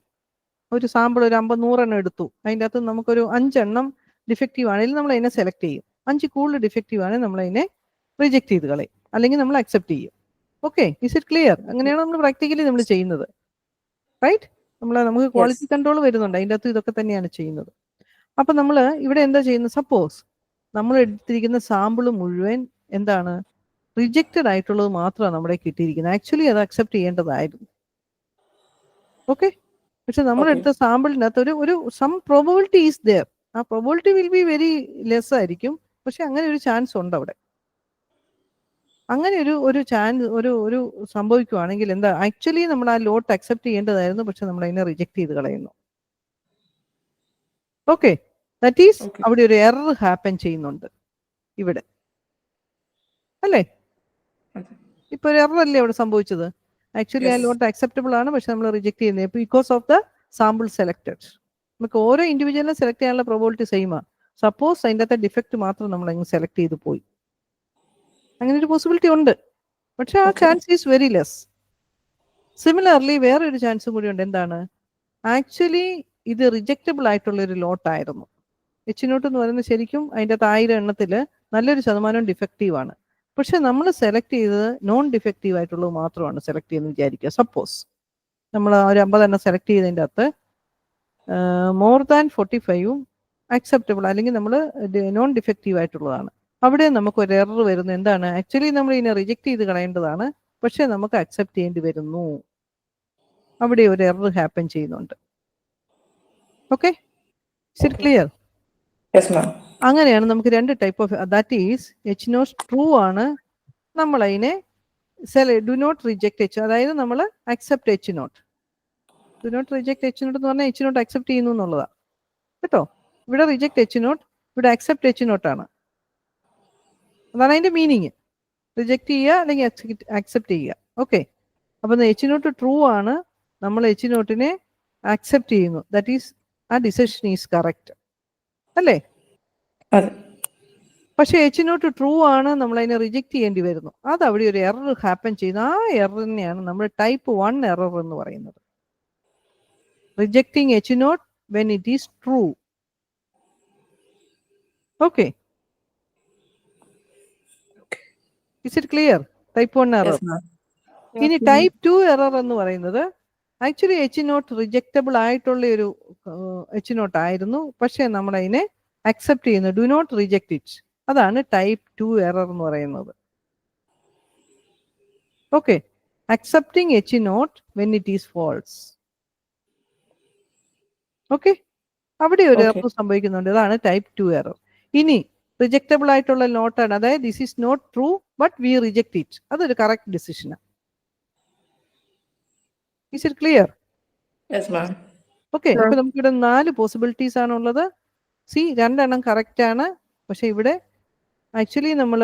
ഒരു സാമ്പിൾ ഒരു 50-100 എണ്ണം എടുത്തു, അതിൻ്റെ അകത്ത് നമുക്കൊരു 5 എണ്ണം ഡിഫക്റ്റീവ് ആണെങ്കിൽ നമ്മൾ അതിനെ സെലക്ട് ചെയ്യും. 5 കൂടുതൽ ഡിഫക്റ്റീവ് ആണെങ്കിൽ നമ്മൾ അതിനെ റിജക്ട് ചെയ്ത് കളയും, അല്ലെങ്കിൽ നമ്മൾ അക്സെപ്റ്റ് ചെയ്യും. Okay, is it clear? അങ്ങനെയാണ് നമ്മൾ പ്രാക്ടിക്കലി നമ്മൾ ചെയ്യുന്നത്. റൈറ്റ്? നമുക്ക് ക്വാളിറ്റി കൺട്രോൾ വരുന്നുണ്ട്, അതിൻ്റെ അകത്ത് ഇതൊക്കെ തന്നെയാണ് ചെയ്യുന്നത്. അപ്പൊ നമ്മൾ ഇവിടെ എന്താ ചെയ്യുന്നത്? സപ്പോസ് നമ്മൾ എടുത്തിരിക്കുന്ന സാമ്പിൾ മുഴുവൻ എന്താണ്, റിജക്റ്റഡ് ആയിട്ടുള്ളത് മാത്രമാണ് നമ്മുടെ കിട്ടിയിരിക്കുന്നത്. ആക്ച്വലി അത് അക്സെപ്റ്റ് ചെയ്യേണ്ടതായിരുന്നു. ഓക്കെ, പക്ഷെ നമ്മൾ എടുത്ത സാമ്പിളിനകത്ത് ഒരു സം പ്രോബബിലിറ്റി ഈസ് ദെയർ. ആ probability will be very less ആയിരിക്കും, പക്ഷെ അങ്ങനെ ഒരു ചാൻസ് ഉണ്ട് അവിടെ. അങ്ങനെ ഒരു ചാൻസ് ഒരു സംഭവിക്കുവാണെങ്കിൽ എന്താ, ആക്ച്വലി നമ്മൾ ആ ലോട്ട് അക്സെപ്റ്റ് ചെയ്യേണ്ടതായിരുന്നു, പക്ഷെ നമ്മൾ അതിനെ റിജക്ട് ചെയ്ത് കളയുന്നു. ഓക്കെ, ദാറ്റ് ഈസ് അവിടെ ഒരു എറർ ഹാപ്പൻ ചെയ്യുന്നുണ്ട് ഇവിടെ, അല്ലേ? ഇപ്പൊ ഒരു എറർ അല്ലേ അവിടെ സംഭവിച്ചത്? ആക്ച്വലി ആ ലോട്ട് അക്സെപ്റ്റബിൾ ആണ്, പക്ഷെ നമ്മൾ റിജക്ട് ചെയ്യുന്നത് because of the sample selected. നമുക്ക് ഓരോ ഇൻഡിവിജ്വലിനെ സെലക്ട് ചെയ്യാനുള്ള പ്രോബബിലിറ്റി സെയിം ആണ്. സപ്പോസ് അതിൻ്റെ അകത്തെ ഡിഫക്റ്റ് മാത്രം നമ്മൾ അങ്ങ് സെലക്ട് ചെയ്ത് പോയി, അങ്ങനെ ഒരു പോസിബിലിറ്റി ഉണ്ട്, പക്ഷെ ആ chance is very less. Similarly വേറെ ഒരു ചാൻസും കൂടി ഉണ്ട്. എന്താണ്? ആക്ച്വലി ഇത് റിജക്റ്റബിൾ ആയിട്ടുള്ള ഒരു ലോട്ടായിരുന്നു. H0 എന്ന് പറയുന്നത് ശരിക്കും അതിൻ്റെ അകത്ത് 1000 എണ്ണത്തിൽ നല്ലൊരു ശതമാനം ഡിഫക്റ്റീവ് ആണ്, പക്ഷെ നമ്മൾ സെലക്ട് ചെയ്തത് നോൺ ഡിഫക്റ്റീവ് ആയിട്ടുള്ളത് മാത്രമാണ് സെലക്ട് ചെയ്യുന്നത് വിചാരിക്കുക. സപ്പോസ് നമ്മൾ ഒരു 50 എണ്ണം സെലക്ട് ചെയ്തതിൻ്റെ അകത്ത് മോർ ദാൻ 45ഉം അക്സെപ്റ്റബിൾ അല്ലെങ്കിൽ നമ്മൾ നോൺ ഡിഫക്റ്റീവ് ആയിട്ടുള്ളതാണ്. അവിടെ നമുക്ക് ഒരു എറർ വരുന്നു. എന്താണ്? ആക്ച്വലി നമ്മൾ ഇതിനെ റിജക്ട് ചെയ്ത് കളയേണ്ടതാണ്, പക്ഷെ നമുക്ക് അക്സെപ്റ്റ് ചെയ്യേണ്ടി വരുന്നു. അവിടെ ഒരു എറർ ഹാപ്പൻ ചെയ്യുന്നുണ്ട്. Okay, is clear? അങ്ങനെയാണ് നമുക്ക് 2 type of, that is H0 true ആണ്, നമ്മൾ അതിനെ ഡു നോട്ട് റിജക്ട് H, അതായത് നമ്മൾ accept H0. Do not reject H0 എന്ന് പറഞ്ഞാൽ H0 അക്സെപ്റ്റ് ചെയ്യുന്നു എന്നുള്ളതാണ് കേട്ടോ. ഇവിടെ റിജക്ട് H0, ഇവിടെ അക്സെപ്റ്റ് H0 ആണ്. അതാണ് അതിന്റെ മീനിങ്. റിജക്ട് ചെയ്യുക അല്ലെങ്കിൽ അക്സെപ്റ്റ് ചെയ്യുക. ഓക്കെ, അപ്പൊ H0 ട്രൂ ആണ്, നമ്മൾ H0നെ അക്സെപ്റ്റ് ചെയ്യുന്നു. ദാറ്റ് ഈസ് ആ ഡിസിഷൻ ഈസ് കറക്റ്റ്, അല്ലേ? പക്ഷെ H0 ട്രൂ ആണ്, നമ്മൾ അതിനെ റിജക്ട് ചെയ്യേണ്ടി വരുന്നു. അത് അവിടെ ഒരു എറർ ഹാപ്പൻ ചെയ്യുന്നു. ആ എററിനെയാണ് നമ്മൾ ടൈപ്പ് 1 എറർ എന്ന് പറയുന്നത്. Rejecting H0 when it is true. Okay, is it clear? Type 1 error. ഇനി ടൈപ്പ് 2 എറർ എന്ന് പറയുന്നത് ആക്ച്വലി H0 റിജക്റ്റബിൾ ആയിട്ടുള്ള ഒരു H0 ആയിരുന്നു, പക്ഷെ നമ്മൾ അതിനെ അക്സെപ്റ്റ് ചെയ്യുന്നു. Do not reject it. അതാണ് ടൈപ്പ് 2 എറർ എന്ന് പറയുന്നത്. Okay, accepting H0 when it is false. Okay, അവിടെ ഒരു എറർ സംഭവിക്കുന്നുണ്ട്. അതാണ് ടൈപ്പ് 2 എറർ. ഇനി റിജക്റ്റബിൾ ആയിട്ടുള്ള നോട്ടാണ്, അതായത് this is not true but we reject it. അതൊരു കറക്റ്റ് ഡിസിഷനാണ്. Is it clear? ഓക്കെ, അപ്പൊ നമുക്കിവിടെ 4 പോസിബിലിറ്റീസ് ആണുള്ളത്. 2 എണ്ണം കറക്റ്റ് ആണ്, പക്ഷെ ഇവിടെ ആക്ച്വലി നമ്മൾ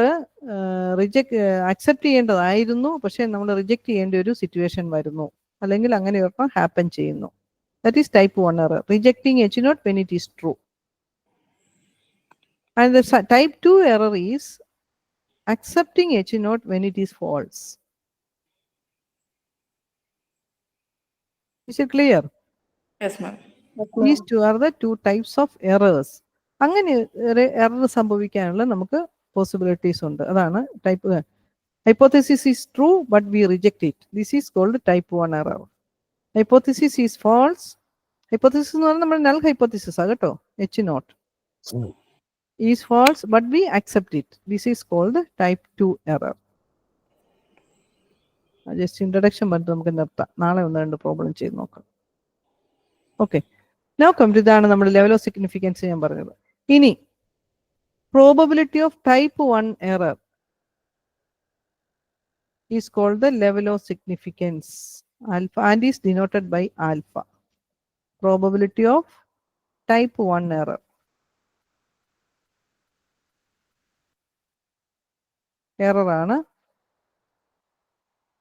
അക്സെപ്റ്റ് ചെയ്യേണ്ടതായിരുന്നു, പക്ഷെ നമ്മൾ റിജക്ട് ചെയ്യേണ്ട ഒരു സിറ്റുവേഷൻ വരുന്നു, അല്ലെങ്കിൽ അങ്ങനെ ഒരെണ്ണം ഹാപ്പൻ ചെയ്യുന്നു. That is type 1 error, rejecting H0 when it is true. And the type 2 error is accepting H0 when it is false. Is it clear? Yes, ma'am. These two are the 2 types of errors. അങ്ങനെ error സംഭവിക്കാനുള്ള നമുക്ക് possibilities ഉണ്ട്. അതാണ് type. Hypothesis is true but we reject it. This is called type 1 error. Hypothesis is false. Hypothesis എന്ന് പറഞ്ഞാൽ നമ്മുടെ null hypothesis ആണ് കേട്ടോ. H0 is false but we accept it. This is called type 2 error. Just introduction പറഞ്ഞിട്ട് നമുക്ക് നിർത്താം. നാളെ 1-2 problem ചെയ്ത് നോക്കാം. ഓക്കെ, നൗ കം ടു, ഇതാണ് നമ്മുടെ ലെവൽ ഓഫ് സിഗ്നിഫിക്കൻസ് ഞാൻ പറഞ്ഞത്. ഇനി probability of type 1 error is called the level of significance alpha and is denoted by alpha. Probability of type 1 error. Error ആണ്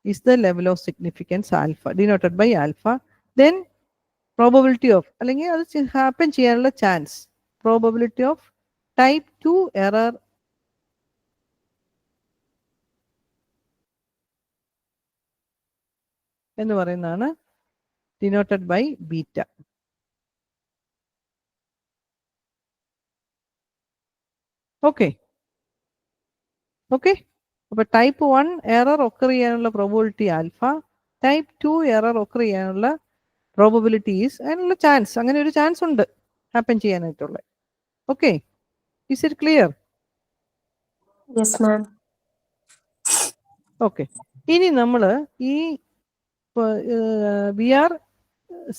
is the level of significance alpha, denoted by alpha. then probability of അല്ലെങ്കിൽ അത് happen ചെയ്യാനുള്ള chance, probability of type 2 error എന്ന് പറയുന്നതാണ് denoted by beta. Okay okay, അപ്പൊ type 1 error occur ചെയ്യാനുള്ള probability alpha, type 2 error occur ചെയ്യാനുള്ള probabilities, അതിനുള്ള chance, അങ്ങനെ ഒരു ചാൻസ് ഉണ്ട് ഹാപ്പൻ ചെയ്യാനായിട്ടുള്ള. Okay, is it clear? Yes ma'am. Okay, ഇനി നമ്മൾ ഈ we are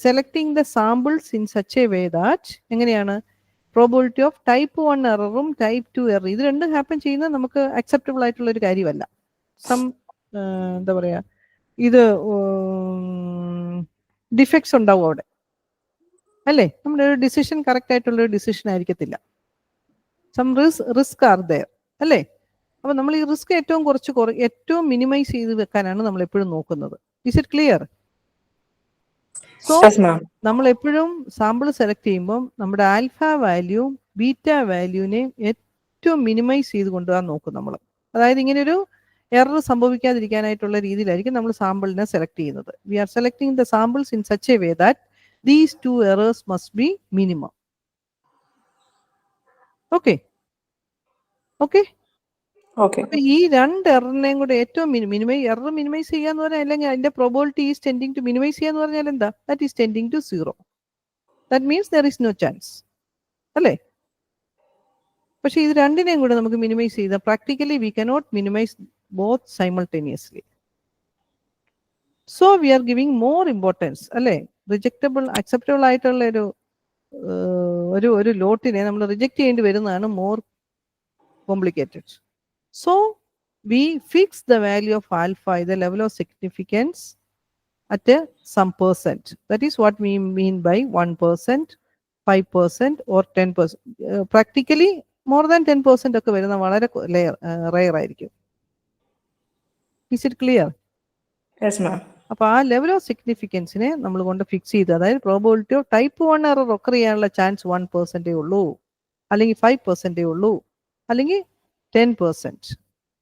selecting the samples in such a way that എങ്ങനെയാണ് പ്രോബിലിറ്റി ഓഫ് ടൈപ്പ് 1 എററും ടൈപ്പ് 2 എറർ ഇത് രണ്ടും ഹാപ്പൻ ചെയ്യുന്നത് നമുക്ക് അക്സെപ്റ്റബിൾ ആയിട്ടുള്ള ഒരു കാര്യമല്ല. എന്താ പറയാ, ഇത് ഡിഫക്ട്സ് ഉണ്ടാവും അവിടെ അല്ലേ, നമ്മുടെ ഒരു ഡിസിഷൻ കറക്റ്റ് ആയിട്ടുള്ള ഒരു ഡിസിഷൻ ആയിരിക്കത്തില്ല. സം റിസ്ക് ആർ ദയർ അല്ലേ. അപ്പൊ നമ്മൾ ഈ റിസ്ക് ഏറ്റവും മിനിമൈസ് ചെയ്ത് വെക്കാനാണ് നമ്മൾ എപ്പോഴും നോക്കുന്നത്. Is it clear? സോ നമ്മൾ എപ്പോഴും സാമ്പിൾ സെലക്ട് ചെയ്യുമ്പോൾ നമ്മുടെ ആൽഫ വാല്യൂ ബീറ്റ വാല്യൂവിനെ ഏറ്റവും മിനിമൈസ് ചെയ്ത് കൊണ്ടുപോകാൻ നോക്കും നമ്മൾ. അതായത് ഇങ്ങനെ ഒരു എറർ സംഭവിക്കാതിരിക്കാനായിട്ടുള്ള രീതിയിലായിരിക്കും നമ്മൾ സാമ്പിളിനെ സെലക്ട് ചെയ്യുന്നത്. We are selecting the samples in such a way that these 2 errors must be minimum. Okay okay okay, ഈ രണ്ട് എററിനെയും കൂടെ ഏറ്റവും എറർ മിനിമൈസ് ചെയ്യാന്ന് പറഞ്ഞാൽ, അല്ലെങ്കിൽ അതിന്റെ probability is tending to minimise ചെയ്യാന്ന് പറഞ്ഞാൽ എന്താ, that is tending to 0. That means there is no chance അല്ലേ. പക്ഷെ ഇത് രണ്ടിനെയും കൂടെ നമുക്ക് മിനിമൈസ് ചെയ്താൽ practically we cannot minimise both simultaneously. So we are giving more importance അല്ലേ, റിജക്റ്റബിൾ അക്സെപ്റ്റബിൾ ആയിട്ടുള്ള ഒരു ലോട്ടിനെ നമ്മൾ റിജക്ട് ചെയ്യേണ്ടി വരുന്നതാണ് more complicated. So we fix the value of alpha, the level of significance, at some percent. That is what we mean by 1%, 5% or 10%. Practically more than 10% ഒക്കെ വരുന്ന വളരെ റയർ ആയിരിക്കും. Is it clear? Yes ma'am. അപ്പൊ ആ level of സിഗ്നിഫിക്കൻസിനെ നമ്മൾ കൊണ്ട് fix ചെയ്ത്, അതായത് probability of type 1 error occur ചെയ്യാനുള്ള ചാൻസ് 1% ഉള്ളൂ, അല്ലെങ്കിൽ 5% ഉള്ളൂ, അല്ലെങ്കിൽ 10%.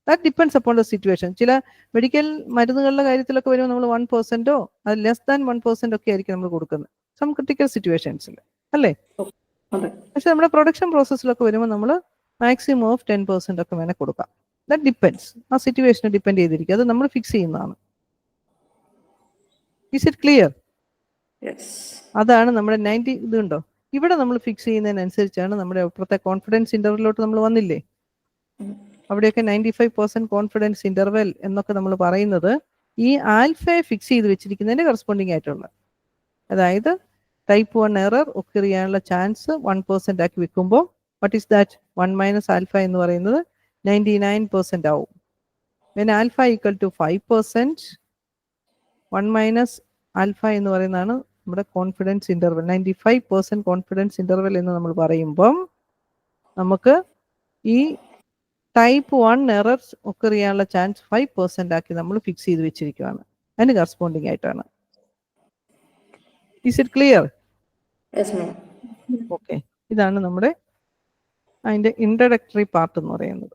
That depends upon the situation. ചില മെഡിക്കൽ മരുന്നുകളുടെ കാര്യത്തിലൊക്കെ വരുമ്പോൾ നമ്മൾ 1%ഓ അത് ലെസ് ദാൻ 1% ഒക്കെ ആയിരിക്കും നമ്മൾ കൊടുക്കുന്നത് സം ക്രിട്ടിക്കൽ സിറ്റുവേഷൻസിൽ അല്ലേ. പക്ഷെ നമ്മുടെ പ്രൊഡക്ഷൻ പ്രോസസ്സിലൊക്കെ വരുമ്പോൾ നമ്മൾ മാക്സിമം ഓഫ് 10% ഒക്കെ വേണേൽ കൊടുക്കാം. ദാറ്റ് ഡിപ്പെൻസ്, ആ സിറ്റുവേഷനെ ഡിപ്പെൻഡ് ചെയ്തിരിക്കും, അത് നമ്മൾ ഫിക്സ് ചെയ്യുന്നതാണ്. Is it clear? അതാണ് നമ്മുടെ 90 ഇതുണ്ടോ ഇവിടെ നമ്മൾ ഫിക്സ് ചെയ്യുന്നതിനനുസരിച്ചാണ് നമ്മുടെ അപ്പുറത്തെ കോൺഫിഡൻസ് ഇന്റർവെല്ലിലോട്ട് നമ്മൾ വന്നില്ലേ. അവിടെയൊക്കെ 95% കോൺഫിഡൻസ് ഇന്റർവെൽ എന്നൊക്കെ നമ്മൾ പറയുന്നത് ഈ ആൽഫയെ ഫിക്സ് ചെയ്ത് വെച്ചിരിക്കുന്നതിന്റെ കറസ്പോണ്ടിങ് ആയിട്ടുള്ള, അതായത് ടൈപ്പ് 1 എറർ ഒക്കെ ചെയ്യാനുള്ള ചാൻസ് 1% ആക്കി വെക്കുമ്പോൾ what is that 1 minus alpha എന്ന് പറയുന്നത് 99% ആവും. When alpha equal to 5%, 1 minus alpha എന്ന് പറയുന്നതാണ് നമ്മുടെ കോൺഫിഡൻസ് ഇന്റർവെൽ. 95% കോൺഫിഡൻസ് ഇന്റർവെൽ എന്ന് നമ്മൾ പറയുമ്പം നമുക്ക് ഈ ടൈപ്പ് 1 എറർസ് ഒക്കെ ചെയ്യാനുള്ള ചാൻസ് 5% ആക്കി നമ്മൾ ഫിക്സ് ചെയ്ത് വെച്ചിരിക്കുകയാണ്. അതിന് കറസ്പോണ്ടിങ് ആയിട്ടാണ്. Is it clear? ഓക്കെ, ഇതാണ് നമ്മുടെ അതിന്റെ ഇൻട്രഡക്ടറി പാർട്ട് എന്ന് പറയുന്നത്.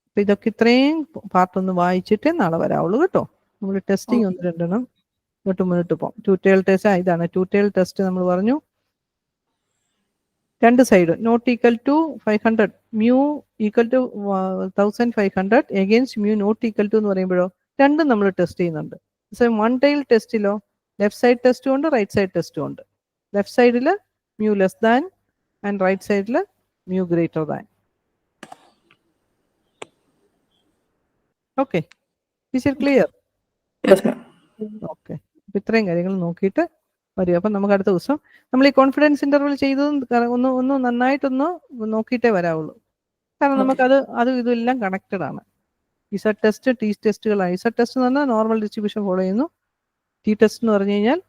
അപ്പൊ ഇതൊക്കെ ഇത്രയും പാർട്ടൊന്ന് വായിച്ചിട്ടേ നാളെ വരാവുള്ളൂ കേട്ടോ. നമ്മൾ ടെസ്റ്റിംഗ് ഒന്ന് രണ്ടെണ്ണം മുന്നോട്ട് പോകാം. 2 tail ടെസ്റ്റ് ഇതാണ് 2 tail ടെസ്റ്റ്. നമ്മൾ പറഞ്ഞു രണ്ട് side not equal to 500, mu equal to 1500 against mu not equal to എന്ന് പറയുമ്പോഴോ രണ്ടും നമ്മൾ ടെസ്റ്റ് ചെയ്യുന്നുണ്ട്. 1 tail ടെസ്റ്റിലോ ലെഫ്റ്റ് സൈഡ് ടെസ്റ്റും ഉണ്ട്, റൈറ്റ് സൈഡ് ടെസ്റ്റും ഉണ്ട്. ലെഫ്റ്റ് സൈഡിൽ mu less than and right സൈഡിൽ mu greater than. Okay, is it clear? Okay, അപ്പൊ ഇത്രയും കാര്യങ്ങൾ നോക്കിയിട്ട് വരും. അപ്പം നമുക്ക് അടുത്ത ദിവസം നമ്മൾ ഈ കോൺഫിഡൻസ് ഇന്റർവെൽ ചെയ്തതും ഒന്ന് നന്നായിട്ടൊന്ന് നോക്കിയിട്ടേ വരാവുള്ളൂ. കാരണം നമുക്കത് ഇതെല്ലാം കണക്റ്റഡ് ആണ്. ഇസഡ് ടെസ്റ്റ് ടി ടെസ്റ്റുകളാണ്. ഇസഡ് ടെസ്റ്റ് എന്ന് പറഞ്ഞാൽ നോർമൽ ഡിസ്ട്രിബ്യൂഷൻ ഫോളോ ചെയ്യുന്നു. ടി ടെസ്റ്റ് എന്ന് പറഞ്ഞു കഴിഞ്ഞാൽ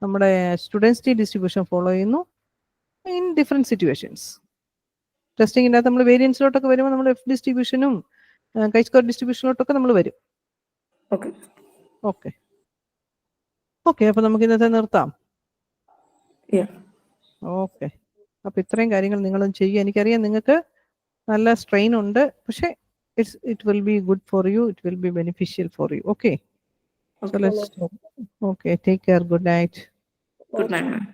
നമ്മുടെ സ്റ്റുഡൻസ് ടി ഡിസ്ട്രിബ്യൂഷൻ ഫോളോ ചെയ്യുന്നു ഇൻ ഡിഫറെൻറ്റ് സിറ്റുവേഷൻസ്. ടെസ്റ്റിങ്ങിൻ്റെ അകത്ത് നമ്മൾ വേരിയൻസിലോട്ടൊക്കെ വരുമ്പോൾ നമ്മൾ എഫ് ഡിസ്ട്രിബ്യൂഷനും chi-square ഡിസ്ട്രിബ്യൂഷനിലോട്ടൊക്കെ നമ്മൾ വരും. Okay. ഓക്കെ ഓക്കെ, അപ്പൊ നമുക്ക് ഇന്നത്തെ നിർത്താം. Yeah. ഓക്കെ, അപ്പൊ ഇത്രയും കാര്യങ്ങൾ നിങ്ങളും ചെയ്യുക. എനിക്കറിയാം നിങ്ങൾക്ക് നല്ല സ്ട്രെയിൻ ഉണ്ട്, പക്ഷെ it will B good for you, it will B beneficial for you. Okay, so let's okay, take care, good night. Good night, ma'am.